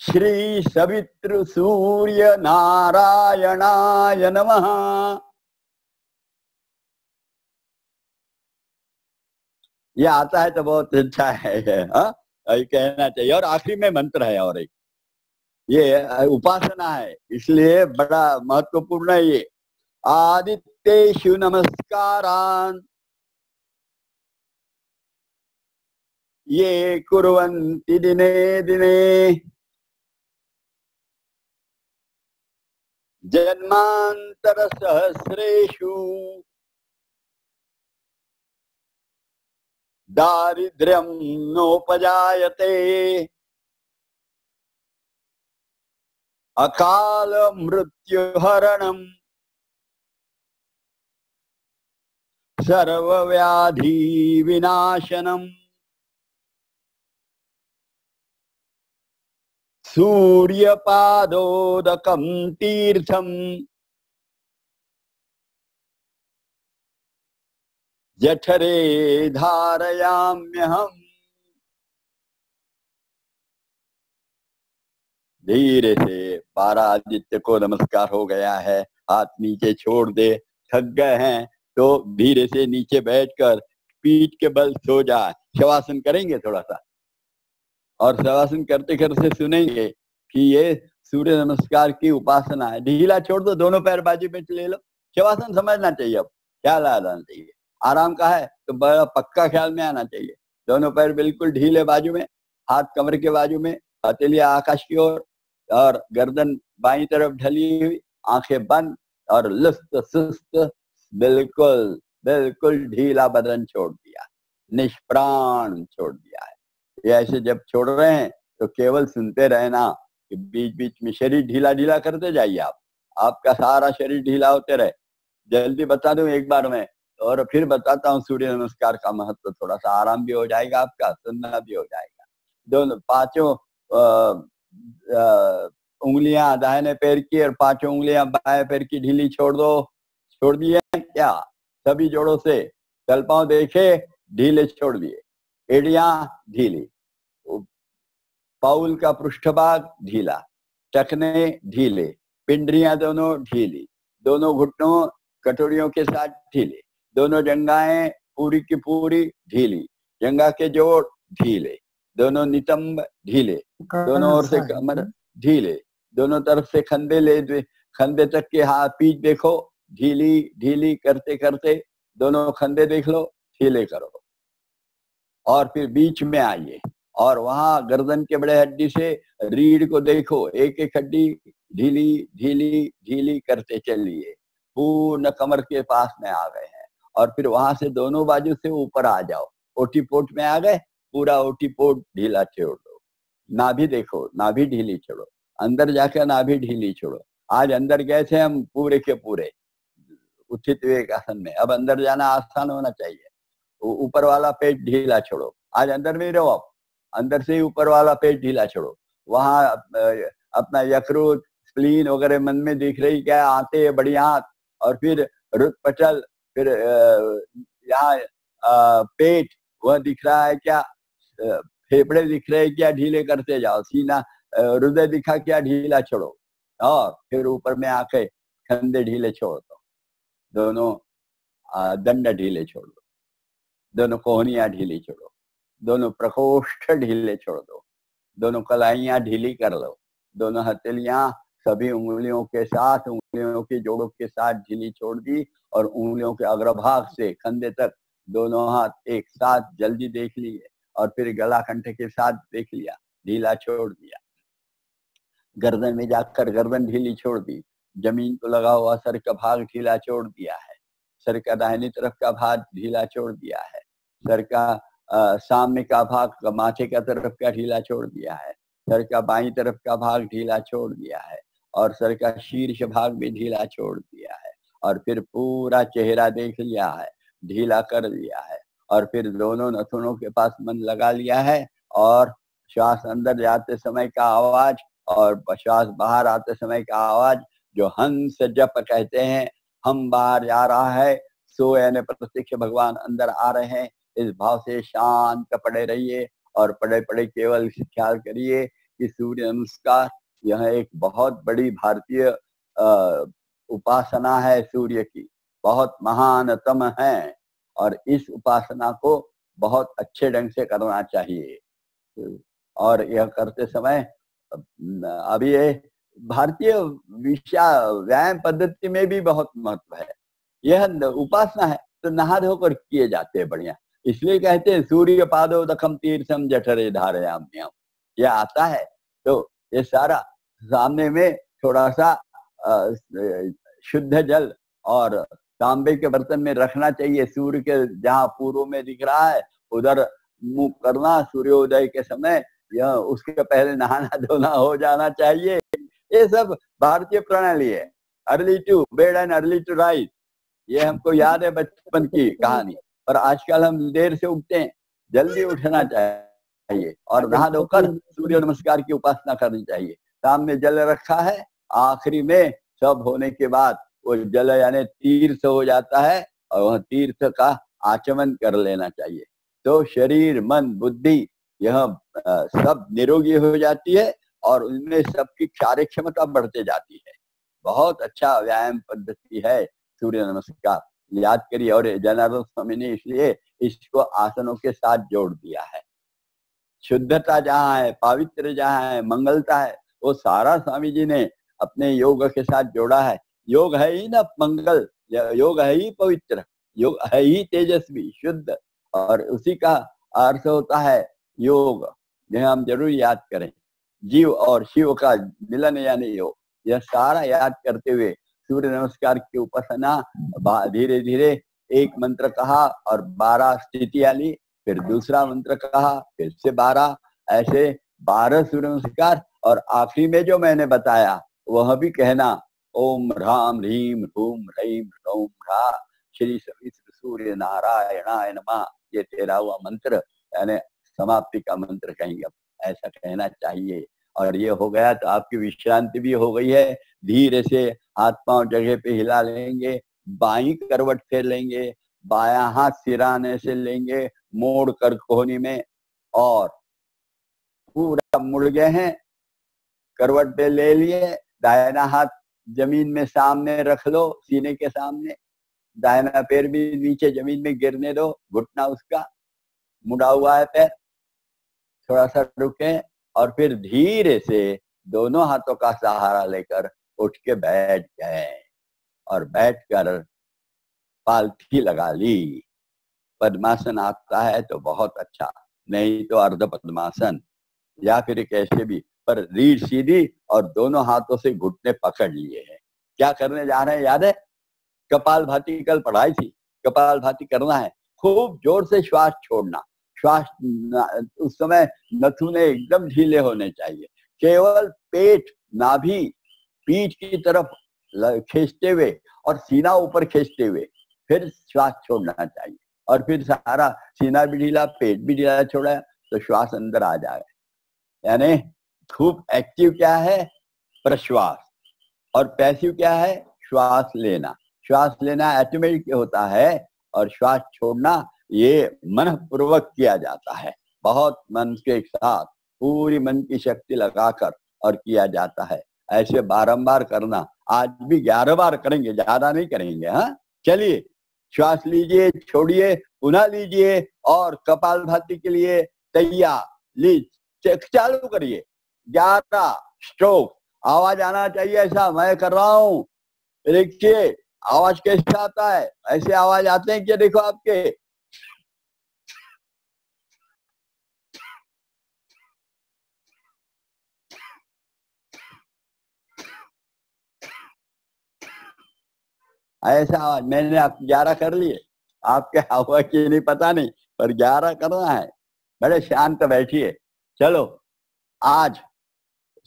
श्री सवितृ सूर्य नारायणाय नमः। ये आता है तो बहुत अच्छा है, हाँ ये कहना चाहिए। और आखिरी में मंत्र है, और एक ये उपासना है, इसलिए बड़ा महत्वपूर्ण है ये। आदित्येषु नमस्कारान् ये कुर्वन्ति दिने दिने जन्मांतर सहस्रेषु दारिद्र्यं नोपजायते अकाल मृत्युहरणम् सर्वव्याधि विनाशनम् सूर्यपादोदकं तीर्थम् जठरे धारयाम्यहम्। धीरे से पारादित्य को नमस्कार हो गया है, हाथ नीचे छोड़ दे। थक गए हैं तो धीरे से नीचे बैठकर पीठ के बल सो जाए। शवासन करेंगे थोड़ा सा, और शवासन करते करते सुनेंगे कि ये सूर्य नमस्कार की उपासना है। ढीला छोड़ दो, दोनों पैर बाजू में ले लो। शवासन समझना चाहिए, अब ख्याल आ जाना चाहिए। आराम का है तो बड़ा पक्का ख्याल में आना चाहिए। दोनों पैर बिल्कुल ढीले बाजू में, हाथ कमर के बाजू में, हथेलियां आकाश की ओर, और गर्दन बाईं तरफ ढली हुई, आंखें बंद और लुस्त सुस्त, बिल्कुल बिल्कुल ढीला बदन छोड़ दिया, निष्प्राण छोड़ दिया है। ये ऐसे जब छोड़ रहे हैं तो केवल सुनते रहना कि बीच बीच में शरीर ढीला ढीला करते जाइए। आपका सारा शरीर ढीला होते रहे। जल्दी बता दूं एक बार में, और फिर बताता हूँ सूर्य नमस्कार का महत्व। थोड़ा सा आराम भी हो जाएगा, आपका सुनना भी हो जाएगा। दोनों पांचों उंगलियां दाहिने पैर की और पांचों उंगलियां बाएं पैर की ढीली छोड़ दो। छोड़ दिए क्या? सभी जोड़ों से तल पांव देखे, ढीले छोड़ दिए। एड़ियां ढीली, पाउल का पृष्ठभाग ढीला, टखने ढीले, पिंडरियां दोनों ढीली, दोनों घुटनों कटोरियों के साथ ढीले, दोनों जंघाएं पूरी की पूरी ढीली, जंघा के जोड़ ढीले, दोनों नितंब ढीले, दोनों ओर से कमर ढीले, दोनों तरफ से खंधे ले, खंधे तक के हाथ पीठ देखो, ढीली ढीली करते करते दोनों खंधे देख लो, ढीले करो। और फिर बीच में आइए और वहां गर्दन के बड़े हड्डी से रीढ़ को देखो, एक एक हड्डी ढीली ढीली ढीली करते चलिए, पूर्ण कमर के पास में आ गए हैं। और फिर वहां से दोनों बाजू से ऊपर आ जाओ, ओटीपोट में आ गए, पूरा ओटीपोट ढीला छोड़ दो। नाभि देखो, नाभि ढीली छोड़ो, अंदर जाकर नाभि ढीली छोड़ो। आज अंदर गए थे हम पूरे के पूरे उचित विवेक आसन में, अब अंदर जाना आसान होना चाहिए। ऊपर वाला पेट ढीला छोड़ो, आज अंदर में रहो, आप अंदर से ही ऊपर वाला पेट ढीला छोड़ो। वहां अपना यकृत स्प्लीन वगैरह मन में दिख रही क्या? आते बड़ी आंत, और फिर रुदपटल, फिर यहाँ पेट वह दिख रहा है क्या? फेफड़े दिख रहे हैं क्या? ढीले करते जाओ। सीना हृदय दिखा क्या? ढीला छोड़ो। और फिर ऊपर में आके कंधे ढीले छोड़ दो, दोनों दंड ढीले छोड़ दो, दोनों कोहनियां ढीली छोड़ो, दोनों प्रकोष्ठ ढीले छोड़ दो, दोनों कलाइयां ढीली कर लो, दोनों हथेलियां सभी उंगलियों के साथ, उंगलियों के जोड़ों के साथ ढीली छोड़ दी और उंगलियों के अग्रभाग से कंधे तक दोनों हाथ एक साथ जल्दी देख लिए और फिर गला कंठ के साथ देख लिया, ढीला छोड़ दिया। गर्दन में जाकर गर्दन ढीली छोड़ दी, जमीन को लगा हुआ सर का भाग ढीला छोड़ दिया है, सर का दाहिनी तरफ का भाग ढीला छोड़ दिया है, सर का सामने का भाग माथे का तरफ का ढीला छोड़ दिया है, सर का बाईं तरफ का भाग ढीला छोड़ दिया है और सर का शीर्ष भाग भी ढीला छोड़ दिया है और फिर पूरा चेहरा देख लिया है, ढीला कर लिया है और फिर दोनों नथुनों के पास मन लगा लिया है और श्वास अंदर जाते समय का आवाज और श्वास बाहर आते समय का आवाज जो हंस जप कहते हैं, हम बाहर जा रहा है सो यानी प्रत्यक्ष भगवान अंदर आ रहे हैं, इस भाव से शांत पड़े रहिए और पड़े पड़े केवल ख्याल करिए कि सूर्य नमस्कार यह एक बहुत बड़ी भारतीय उपासना है, सूर्य की बहुत महानतम है और इस उपासना को बहुत अच्छे ढंग से करना चाहिए। और यह करते समय अभी ये भारतीय व्यायाम पद्धति में भी बहुत महत्व है, यह उपासना है तो नहा धोकर किए जाते हैं बढ़िया, इसलिए कहते हैं सूर्य पादोदकम तीर्थम जठरे धारयाम्यहम्, यह आता है तो ये सारा सामने में थोड़ा सा शुद्ध जल और तांबे के बर्तन में रखना चाहिए, सूर्य के जहाँ पूर्व में दिख रहा है उधर मुंह करना, सूर्योदय के समय यह उसके पहले नहाना धोना हो जाना चाहिए। ये सब भारतीय प्रणाली है, early to bed and early to rise, ये हमको याद है बचपन की कहानी, पर आजकल हम देर से उठते हैं, जल्दी उठना चाहिए और नहा धोकर सूर्य नमस्कार की उपासना करनी चाहिए। सामने जल रखा है, आखिरी में सब होने के बाद वो जल यानी तीर्थ हो जाता है और वह तीर्थ का आचमन कर लेना चाहिए, तो शरीर मन बुद्धि यह सब निरोगी हो जाती है और उनमें सबकी कार्य क्षमता बढ़ते जाती है। बहुत अच्छा व्यायाम पद्धति है सूर्य नमस्कार, याद करिए। और जनार्दन स्वामी ने इसलिए इसको आसनों के साथ जोड़ दिया है। शुद्धता जहाँ है, पवित्र जहाँ है, मंगलता है, वो सारा स्वामी जी ने अपने योग के साथ जोड़ा है। योग है ही ना मंगल, योग है ही पवित्र, योग है ही तेजस्वी शुद्ध, और उसी का अर्थ होता है योग, यह हम जरूर याद करें। जीव और शिव का मिलन यानी योग, यह सारा याद करते हुए सूर्य नमस्कार की उपासना धीरे धीरे एक मंत्र कहा और 12 स्थितियां ली, फिर दूसरा मंत्र कहा, फिर से 12, ऐसे 12 सूर्य नमस्कार, और आखिरी में जो मैंने बताया वह भी कहना, ओम ह्राम ह्रीम ह्रूम ह्रैम ह्रौम ह्रा श्री सवित्र सूर्य नारायणाय नमः, ये 13वां मंत्र यानी समाप्ति का मंत्र कहेंगे, ऐसा कहना चाहिए। और ये हो गया तो आपकी विश्रांति भी हो गई है। धीरे से हाथ पांव जगह पे हिला लेंगे, बाईं करवट फेर लेंगे, बायां हाथ सिराने से लेंगे मोड़ कर कोहनी में, और पूरा मुड़ गए हैं, करवट पे ले लिए, दाहिना हाथ जमीन में सामने रख लो सीने के सामने, दाहिना पैर भी नीचे जमीन में गिरने दो, घुटना उसका मुड़ा हुआ है पैर, थोड़ा सा रुके और फिर धीरे से दोनों हाथों का सहारा लेकर उठ के बैठ गए और बैठकर पालथी लगा ली। पद्मासन आता है तो बहुत अच्छा, नहीं तो अर्ध पद्मासन या फिर कैसे भी, पर रीढ़ सीधी और दोनों हाथों से घुटने पकड़ लिए हैं। क्या करने जा रहे हैं याद है? कपालभाति कल पढ़ाई थी, कपालभाति करना है, खूब जोर से श्वास छोड़ना, श्वास उस समय नथुने एकदम ढीले होने चाहिए, केवल पेट नाभि पीठ की तरफ खींचते हुए और सीना ऊपर खींचते हुए फिर श्वास छोड़ना चाहिए, और फिर सारा सीना भी ढीला पेट भी ढीला छोड़ा तो श्वास अंदर आ जाए। यानी खूब एक्टिव क्या है? प्रश्वास, और पैसिव क्या है? श्वास लेना। श्वास लेना ऑटोमेटिक होता है और श्वास छोड़ना ये मन पूर्वक किया जाता है, बहुत मन के साथ पूरी मन की शक्ति लगाकर और किया जाता है। ऐसे बारंबार करना, आज भी 11 बार करेंगे, ज्यादा नहीं करेंगे। हाँ, चलिए श्वास लीजिए, छोड़िए, पुनः लीजिए और कपालभाति के लिए तैयार। चालू करिए। 11 स्ट्रोक। आवाज आना चाहिए ऐसा मैं कर रहा हूं। देखिए आवाज कैसे आता है, ऐसे आवाज आते हैं क्या? देखो आपके ऐसा आवाज। मैंने आप 11 कर लिए, आपके हुआ कि नहीं पता नहीं, पर 11 करना है। बड़े शांत बैठिए। चलो आज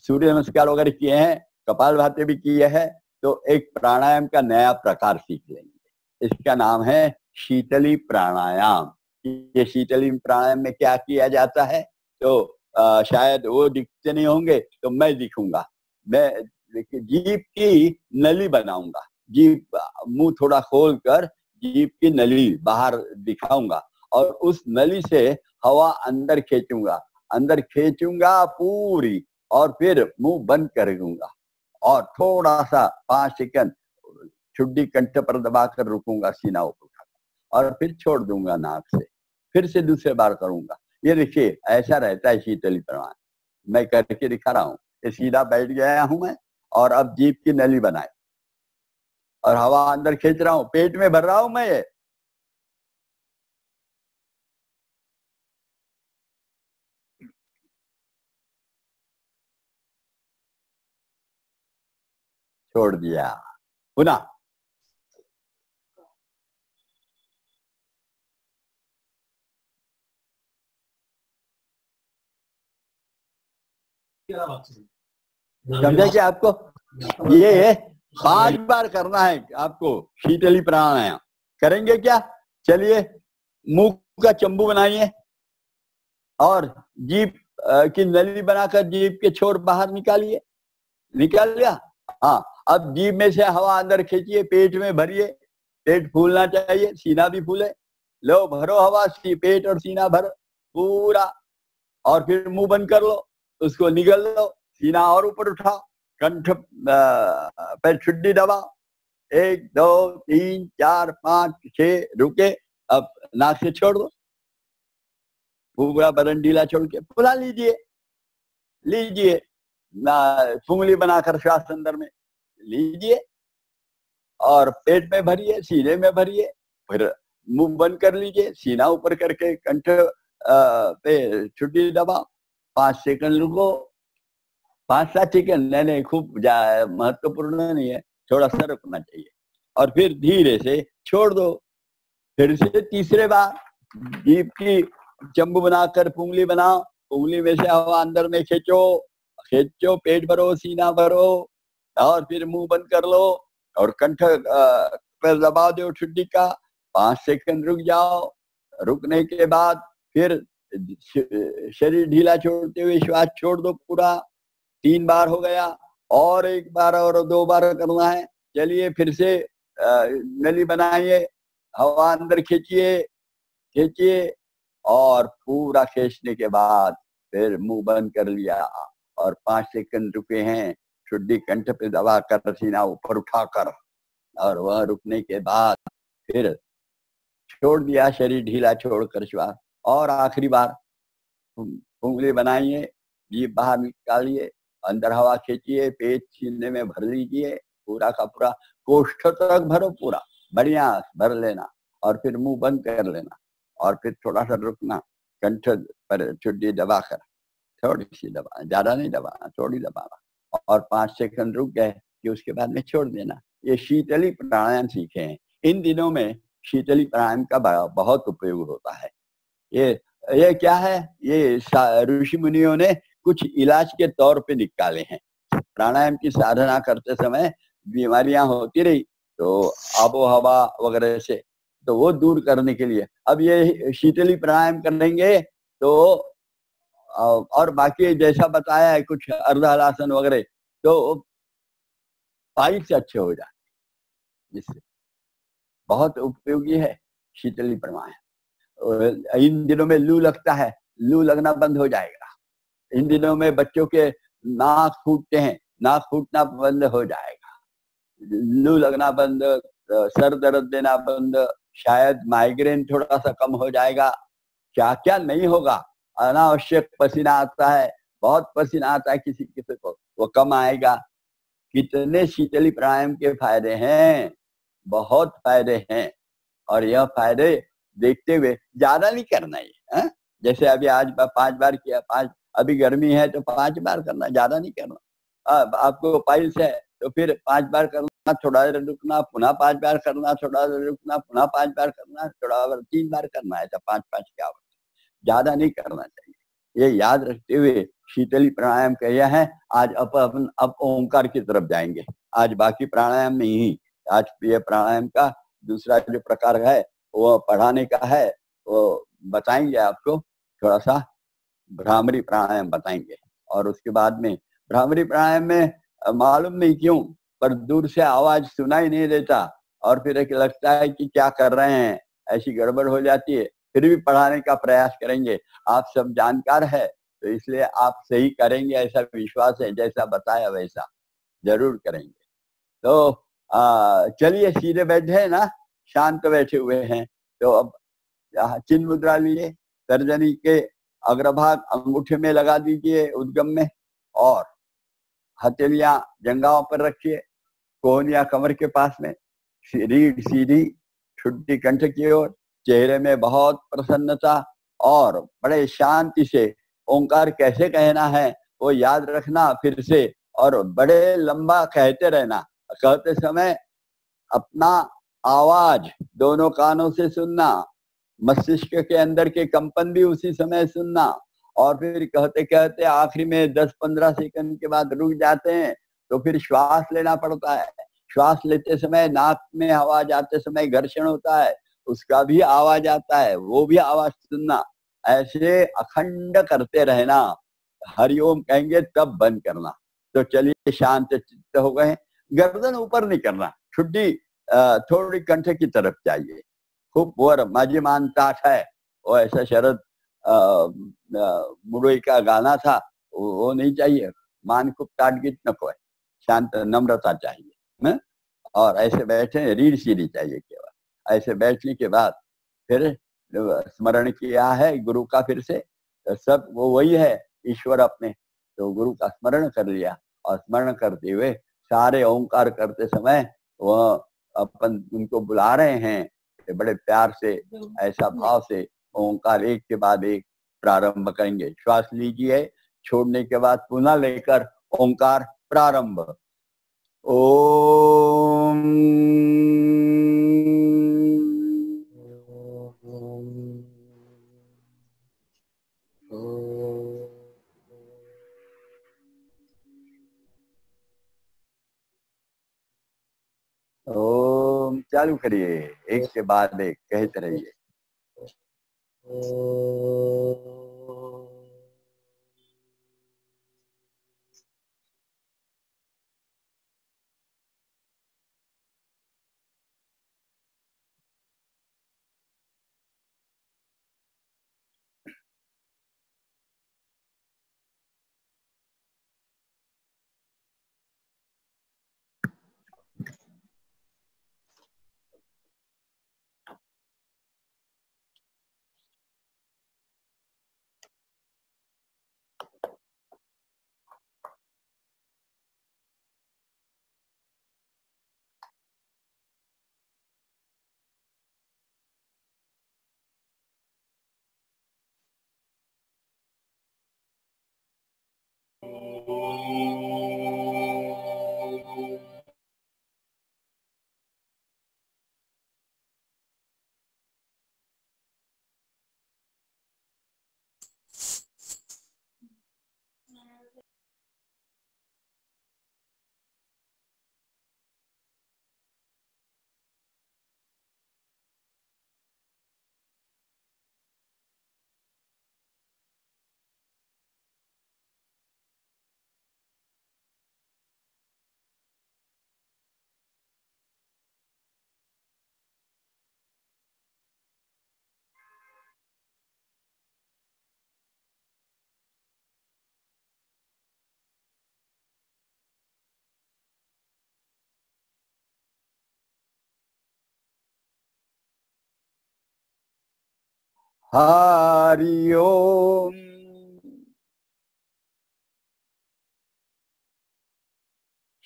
सूर्य नमस्कार वगैरह किए हैं, कपालभाति भी किए हैं, तो एक प्राणायाम का नया प्रकार सीख लेंगे। इसका नाम है शीतली प्राणायाम। ये शीतली प्राणायाम में क्या किया जाता है तो शायद वो दिखते नहीं होंगे तो मैं दिखूंगा। मैं जीभ की नली बनाऊंगा, जीभ मुंह थोड़ा खोल कर जीभ की नली बाहर दिखाऊंगा और उस नली से हवा अंदर खींचूंगा पूरी, और फिर मुंह बंद कर दूंगा और थोड़ा सा 5 सेकंड ठुड्डी कंठ पर दबाकर रुकूंगा सीना ऊपर उठाकर, और फिर छोड़ दूंगा नाक से। फिर से दूसरे बार करूंगा। ये देखिए ऐसा रहता है शीतली प्राणायाम। मैं करके दिखा रहा हूँ। ये सीधा बैठ गया हूं मैं और अब जीभ की नली बनाए और हवा अंदर खींच रहा हूँ, पेट में भर रहा हूं मैं। ये छोड़ दिया। पुनः समझा क्या आपको? ये 5 बार करना है आपको शीतली प्राणायाम। करेंगे क्या? चलिए मुंह का चंबू बनाइए और जीभ की नली बनाकर जीभ के छोर बाहर निकालिए। निकाल लिया? हाँ। अब जीभ में से हवा अंदर खींचिए, पेट में भरिए। पेट फूलना चाहिए, सीना भी फूले। लो भरो हवा, पेट और सीना भरो पूरा, और फिर मुंह बंद कर लो, उसको निगल लो। सीना और ऊपर उठाओ, कंठ पर ठुड्डी दबाओ। 1 2 3 4 5 6 रुके। अब नाक से छोड़ दो, पूरा बदन ढीला छोड़ के फुला लीजिए उंगली बनाकर श्वास अंदर में लीजिए और पेट में भरिए, सीने में भरिए, फिर मुंह बंद कर लीजिए, सीना ऊपर करके कंठ पे ठुड्डी दबाओ। 5 सेकंड रुको। 5-7 सेकंड नहीं, खूब महत्वपूर्ण नहीं है, थोड़ा सा रुकना चाहिए और फिर धीरे से छोड़ दो। फिर से तीसरे बार जीभ की चंबू बनाकर पुंगली बनाओ, पुंगली में से हवा अंदर में खींचो, पेट भरो, सीना भरो, और फिर मुंह बंद कर लो और कंठ पर दबा दो ठुड्डी का। 5 सेकंड रुक जाओ। रुकने के बाद फिर शरीर ढीला छोड़ते हुए श्वास छोड़ दो पूरा। 3 बार हो गया, और 1 बार और 2 बार करना है। चलिए फिर से नली बनाइए, हवा अंदर खींचिए और पूरा खींचने के बाद फिर मुंह बंद कर लिया और 5 सेकंड रुके हैं, ठुड्डी कंठ पे दबा कर, सीना ऊपर उठाकर, और वह रुकने के बाद फिर छोड़ दिया, शरीर ढीला छोड़कर श्वास। और आखिरी बार उंगली बनाइए, जीभ बाहर निकालिए, अंदर हवा खींचिए, पेट सीने में भर लीजिए, पूरा का पूरा कोष्ठ तक भरो, पूरा बढ़िया भर लेना, और फिर मुंह बंद कर लेना, और फिर थोड़ा सा रुकना, कंठ पर ठुड्डी दबाकर, थोड़ी सी दबाना, ज्यादा नहीं दबाना, थोड़ी दबाना, और 5 सेकंड रुक गए कि उसके बाद में छोड़ देना। ये शीतली प्राणायाम सीखे हैं। इन दिनों में शीतली प्राणायाम का बहुत उपयोग होता है। ये क्या है? ये ऋषि मुनियों ने कुछ इलाज के तौर पे निकाले हैं। प्राणायाम की साधना करते समय बीमारियां होती रही तो आबो हवा वगैरह से, तो वो दूर करने के लिए अब ये शीतली प्राणायाम करेंगे तो, और बाकी जैसा बताया है कुछ अर्धहलासन वगैरह, तो पाइप से अच्छे हो जाते, जिससे बहुत उपयोगी है शीतली प्राणायाम। इन दिनों में लू लगता है, लू लगना बंद हो जाएगा। इन दिनों में बच्चों के नाक फूटते हैं, नाक फूटना बंद हो जाएगा। लू लगना बंद, सर दर्द देना बंद, शायद माइग्रेन थोड़ा सा कम हो जाएगा, क्या क्या नहीं होगा। अनावश्यक पसीना आता है, बहुत पसीना आता है किसी किसी को, वो कम आएगा। कितने शीतली प्राणायाम के फायदे हैं, बहुत फायदे हैं। और यह फायदे देखते हुए ज्यादा नहीं करना है। जैसे अभी आज 5 बार किया, 5, अभी गर्मी है तो 5 बार करना, ज्यादा नहीं करना। अब आपको पाइल्स है तो फिर 5 बार करना, थोड़ा देर रुकना, पुनः 5 बार करना, थोड़ा देर रुकना, पुनः 5 बार करना, थोड़ा देर 3 बार करना है, तो 5-5 क्या, ज्यादा नहीं करना चाहिए। ये याद रखते हुए शीतली प्राणायाम किया है। आज अब ओंकार की तरफ जाएंगे। आज बाकी प्राणायाम नहीं, आज ये प्राणायाम का दूसरा जो प्रकार है वो पढ़ाने का है, वो बताएंगे आपको। थोड़ा सा भ्रामरी प्राणायाम बताएंगे। और उसके बाद में भ्रामरी प्राणायाम में मालूम नहीं क्यों पर दूर से आवाज सुनाई नहीं देता, और फिर एक लगता है कि क्या कर रहे हैं, ऐसी गड़बड़ हो जाती है। फिर भी पढ़ाने का प्रयास करेंगे। आप सब जानकार है तो इसलिए आप सही करेंगे ऐसा विश्वास है, जैसा बताया वैसा जरूर करेंगे। तो चलिए सीधे बैठे हैं ना, शांत बैठे हुए हैं। तो अब चिन्ह मुद्रा लिए, तर्जनी के अग्रभाग अंगूठे में लगा दीजिए उद्गम में, और हथेलियां जंघाओं पर रखिए, कोहनिया कमर के पास में, रीढ़ सीधी, ठुड्डी कंठ की ओर, चेहरे में बहुत प्रसन्नता, और बड़े शांति से ओंकार कैसे कहना है वो याद रखना फिर से, और बड़े लंबा कहते रहना। कहते समय अपना आवाज दोनों कानों से सुनना, मस्तिष्क के अंदर के कंपन भी उसी समय सुनना, और फिर कहते कहते आखिरी में 10-15 सेकंड के बाद रुक जाते हैं तो फिर श्वास लेना पड़ता है। श्वास लेते समय नाक में आवाज आते समय घर्षण होता है, उसका भी आवाज आता है, वो भी आवाज सुनना। ऐसे अखंड करते रहना। हरिओम कहेंगे तब बंद करना। तो चलिए शांत चित्त हो गए। गर्दन ऊपर नहीं करना, ठुड्डी थोड़ी कंठ की तरफ चाहिए। खूप वर माझी मान ताठ है, वो ऐसा शरद मुरई का गाना था, वो नहीं चाहिए। मान खूब ताट गीत नको है, शांत नम्रता चाहिए है? और ऐसे बैठे, रीढ़ सीधी चाहिए केवल। ऐसे बैठने के बाद फिर स्मरण किया है गुरु का, फिर से सब वो वही है ईश्वर अपने, तो गुरु का स्मरण कर लिया। और स्मरण करते हुए सारे ओंकार करते समय वह अपन उनको बुला रहे हैं बड़े प्यार से, ऐसा भाव से ओंकार एक के बाद एक प्रारंभ करेंगे। श्वास लीजिए, छोड़ने के बाद पुनः लेकर ओंकार प्रारंभ। ओम ओम चालू करिए, एक के बाद एक कहते रहिए। हरि ओम।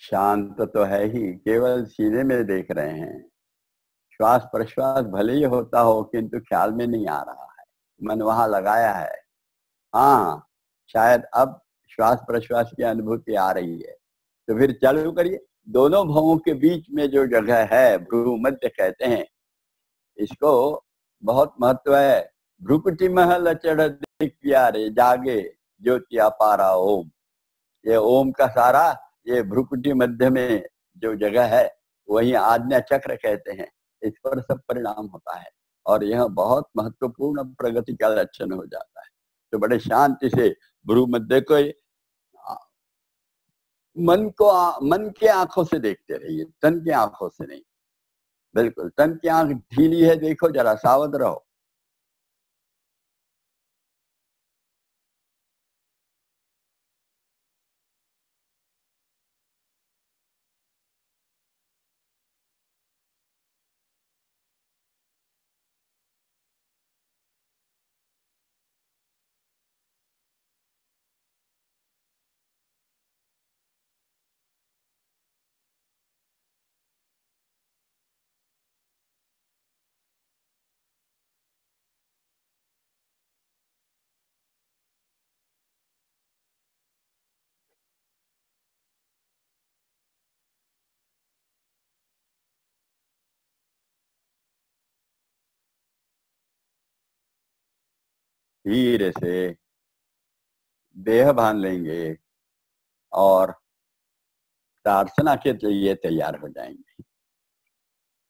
शांत तो है ही, केवल सीने में देख रहे हैं। श्वास प्रश्वास भले ही होता हो किंतु ख्याल में नहीं आ रहा है, मन वहां लगाया है। हाँ, शायद अब श्वास प्रश्वास की अनुभूति आ रही है। तो फिर चालू करिए। दोनों भवों के बीच में जो जगह है, भ्रू मध्य कहते हैं इसको, बहुत महत्व है। भ्रुकुटी महल चढ़ दिख प्यारे, जागे ज्योति अपारा ओम। ये ओम का सारा, ये भ्रुकुटी मध्य में जो जगह है वही आज्ञा चक्र कहते हैं। इस पर सब परिणाम होता है और यह बहुत महत्वपूर्ण प्रगति का लक्षण हो जाता है। तो बड़े शांति से भ्रू मध्य को, मन के आंखों से देखते रहिए, तन की आंखों से नहीं। बिल्कुल, तन की आंख ढीली है, देखो जरा, सावध रहो। धीरे से देह बांध लेंगे और प्रार्थना के लिए तैयार हो जाएंगे।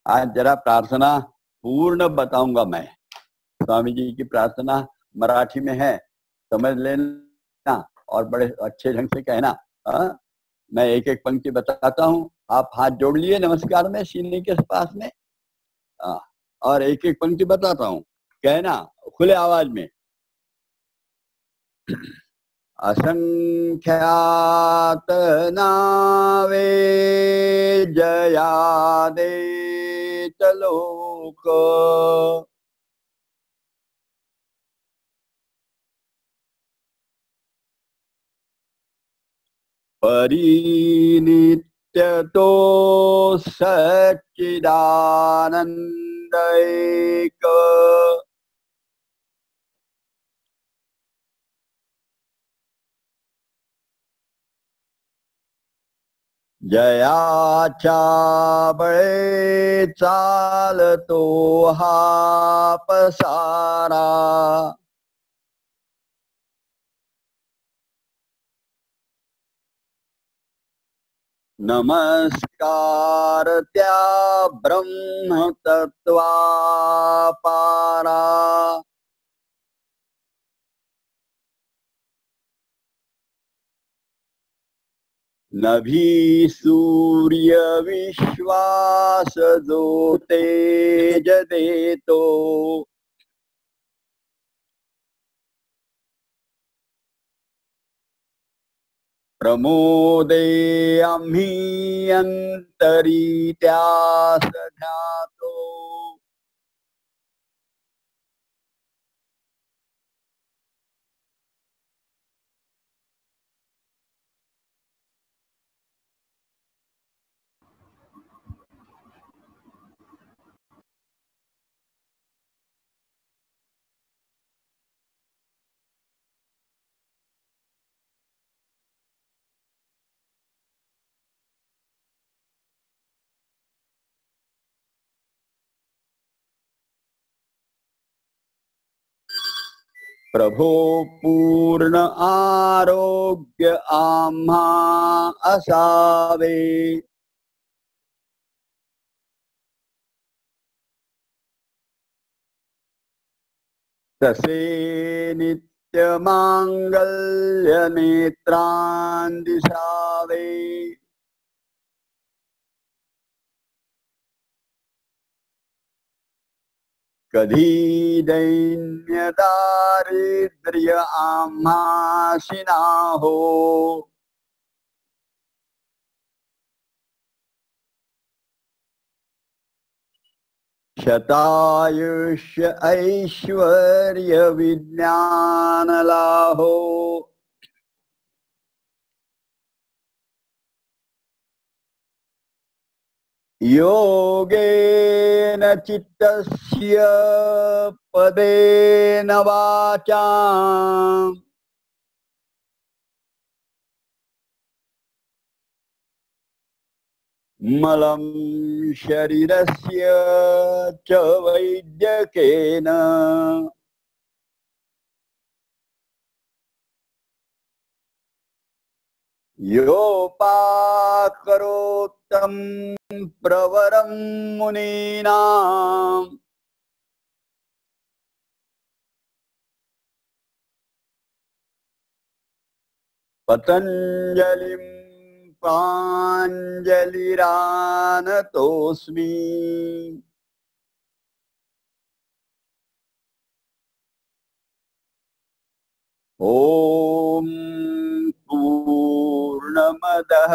आज जरा प्रार्थना पूर्ण बताऊंगा मैं। स्वामी जी की प्रार्थना मराठी में है, समझ लेना और बड़े अच्छे ढंग से कहना। मैं एक एक पंक्ति बताता हूँ, आप हाथ जोड़ लिए नमस्कार में सीने के पास में। और एक एक पंक्ति बताता हूँ, कहना खुले आवाज में। असंख्यात नावे जयादे लोक, परिनित्य तो सच्चिदानंद एक, जयाच्या बळे चालतो हा पसारा, नमस्कार त्या ब्रह्म तत्वापारा, नभी सूर्य विश्वास जो तेज देतो, प्रमोदे आम्ही अंतरी त्यास ध्यातो, प्रभो पूर्ण आरोग्य आम्हा असावे, तसे नित्य मांगल्य नेत्रां दिसावे, कधी दैन्य दारिद्र्य आम्हाशी ना हो, शतायुष्य ऐश्वर्य विज्ञान लाहो योगेन चित्तस्य पदेन वाचा मलं शरीरस्य च वैद्यकेन योपाकरोत्तं प्रवरं मुनीनां पतंजलिं प्राञ्जलिरानतोऽस्मि। ॐ पूर्णमदः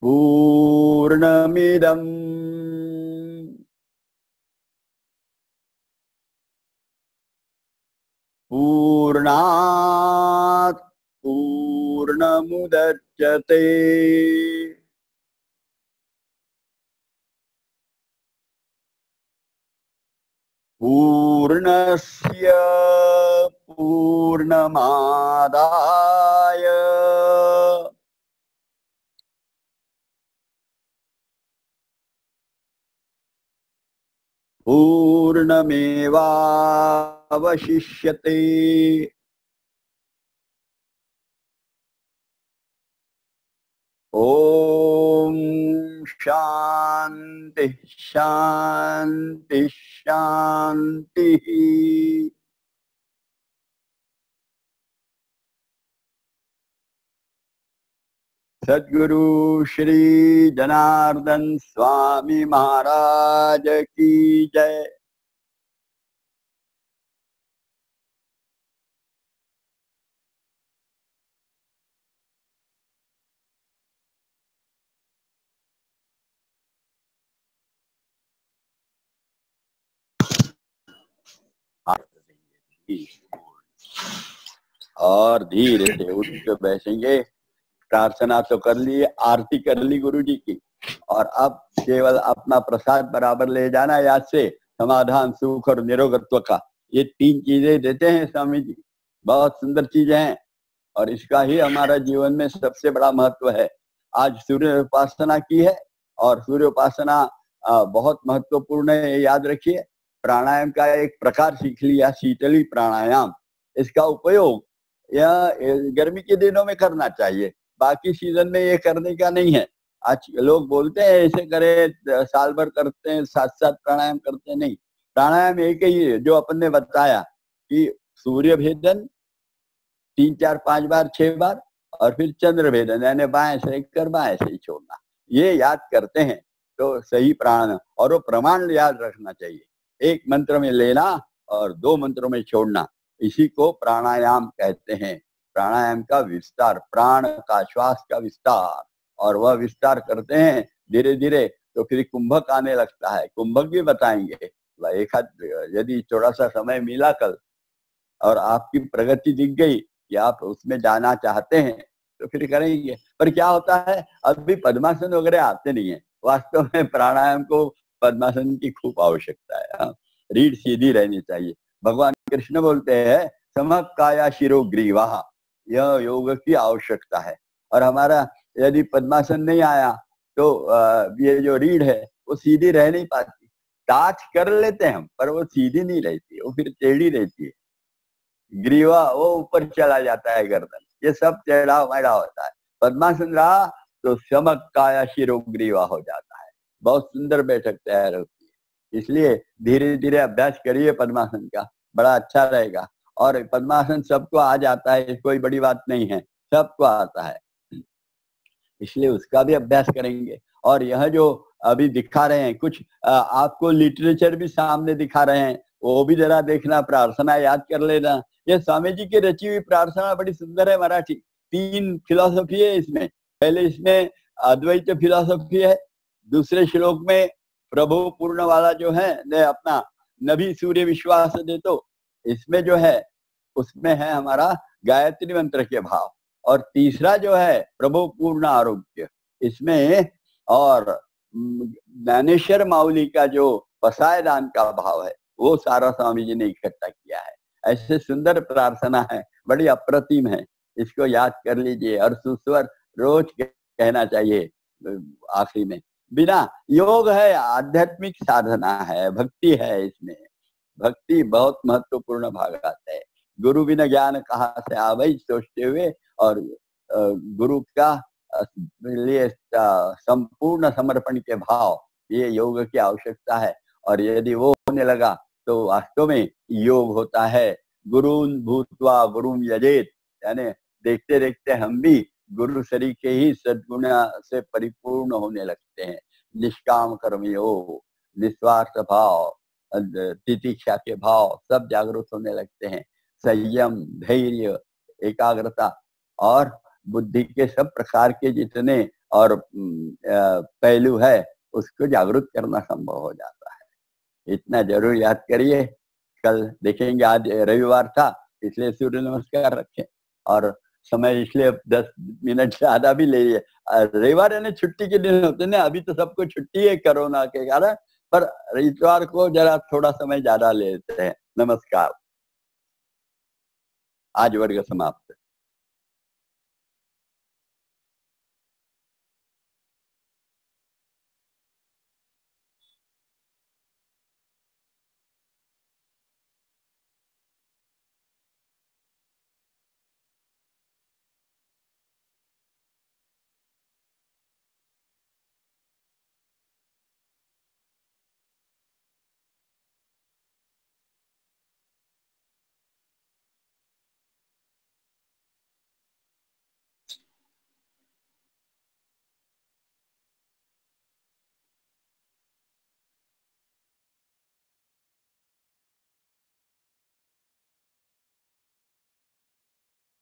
पूर्णमिदं पूर्णात् पूर्णमुदच्यते पूर्णस्य पूर्णमादाय पूर्णमेवावशिष्यते। ओम शांति शांति शांति। सद्गुरु श्री जनार्दन स्वामी महाराज की जय। और धीरे से उठ के बैठेंगे। प्रार्थना तो कर ली, आरती कर ली गुरु जी की, और अब केवल अपना प्रसाद बराबर ले जाना याद से। समाधान, सुख और निरोगत्व का ये 3 चीजें देते हैं स्वामी जी। बहुत सुंदर चीजें हैं और इसका ही हमारा जीवन में सबसे बड़ा महत्व है। आज सूर्य उपासना की है और सूर्य उपासना बहुत महत्वपूर्ण है, याद रखिए। प्राणायाम का एक प्रकार सीख लिया, शीतली प्राणायाम। इसका उपयोग यह गर्मी के दिनों में करना चाहिए, बाकी सीजन में ये करने का नहीं है। आज लोग बोलते हैं ऐसे करे, साल भर करते हैं, 7 प्राणायाम करते हैं। नहीं, प्राणायाम एक ही है जो अपन ने बताया कि सूर्य भेदन 3, 4, 5 बार, 6 बार, और फिर चंद्र भेदन यानी बाएं से कर बाएं से ही छोड़ना। ये याद करते हैं तो सही प्राण, और वो प्रमाण याद रखना चाहिए। 1 मंत्र में लेना और 2 मंत्रों में छोड़ना, इसी को प्राणायाम कहते हैं। प्राणायाम का विस्तार, प्राण का, श्वास का विस्तार, और वह विस्तार करते हैं धीरे धीरे तो फिर कुंभक आने लगता है। कुंभक भी बताएंगे। एक यदि थोड़ा सा समय मिला कल और आपकी प्रगति दिख गई कि आप उसमें जाना चाहते हैं तो फिर करेंगे। पर क्या होता है, अभी पद्मासन वगैरह आते नहीं है। वास्तव में प्राणायाम को पद्मासन की खूब आवश्यकता है। रीढ़ सीधी रहनी चाहिए। भगवान कृष्ण बोलते हैं समक काया शिरो ग्रीवा, यह योग की आवश्यकता है। और हमारा यदि पद्मासन नहीं आया तो ये जो रीढ़ है वो सीधी रह नहीं पाती। टाच कर लेते हैं हम, पर वो सीधी नहीं रहती, वो फिर टेढ़ी रहती है। ग्रीवा वो ऊपर चला जाता है, गर्दन, ये सब टेढ़ा मेढ़ा होता है। पद्मासन रहा तो समक काया शिरो ग्रीवा हो जाता है। बहुत सुंदर बैठक तैयार होती है। इसलिए धीरे धीरे अभ्यास करिए पद्मासन का, बड़ा अच्छा रहेगा। और पद्मासन सबको आ जाता है, कोई बड़ी बात नहीं है, सबको आता है, इसलिए उसका भी अभ्यास करेंगे। और यह जो अभी दिखा रहे हैं कुछ आपको लिटरेचर भी सामने दिखा रहे हैं, वो भी जरा देखना, प्रार्थना याद कर लेना। ये स्वामी जी की रची हुई प्रार्थना बड़ी सुंदर है, मराठी। 3 फिलॉसफी है इसमें। पहले इसमें अद्वैत फिलॉसफी है। दूसरे श्लोक में प्रभु पूर्ण वाला जो है ने अपना नभी सूर्य विश्वास दे, तो इसमें जो है उसमें है हमारा गायत्री मंत्र के भाव। और तीसरा जो है प्रभु पूर्ण आरोग्य, इसमें और ज्ञानेश्वर माउली का जो पसाय दान का भाव है वो सारा स्वामी जी ने इकट्ठा किया है। ऐसे सुंदर प्रार्थना है, बड़ी अप्रतिम है, इसको याद कर लीजिए। और सुस्वर रोज कहना चाहिए आखिरी में। बिना योग है, आध्यात्मिक साधना है, भक्ति है, इसमें भक्ति बहुत महत्वपूर्ण भाग आता है। गुरु बिना ज्ञान कहाँ से आवे सोचते हुए, और गुरु का लिए संपूर्ण समर्पण के भाव, ये योग की आवश्यकता है। और यदि वो होने लगा तो वास्तव में योग होता है। गुरुन भूत्वा गुरुम यजेत, यानी देखते देखते हम भी गुरु सरीखे ही सद्गुण से परिपूर्ण होने लगते हैं। निष्काम कर्मयोग, निस्वार्थ भाव, तितिक्षा के भाव सब जागृत होने लगते हैं। संयम, धैर्य, एकाग्रता और बुद्धि के सब प्रकार के जितने और पहलू है उसको जागृत करना संभव हो जाता है। इतना जरूर याद करिए। कल देखेंगे, आज रविवार था इसलिए सूर्य नमस्कार रखें, और समय इसलिए 10 मिनट ज्यादा भी ले लिए। रविवार यानी छुट्टी के दिन होते ना, अभी तो सबको छुट्टी है कोरोना के कारण, पर इतवार को जरा थोड़ा समय ज्यादा लेते हैं। नमस्कार। आज वर्ग समाप्त।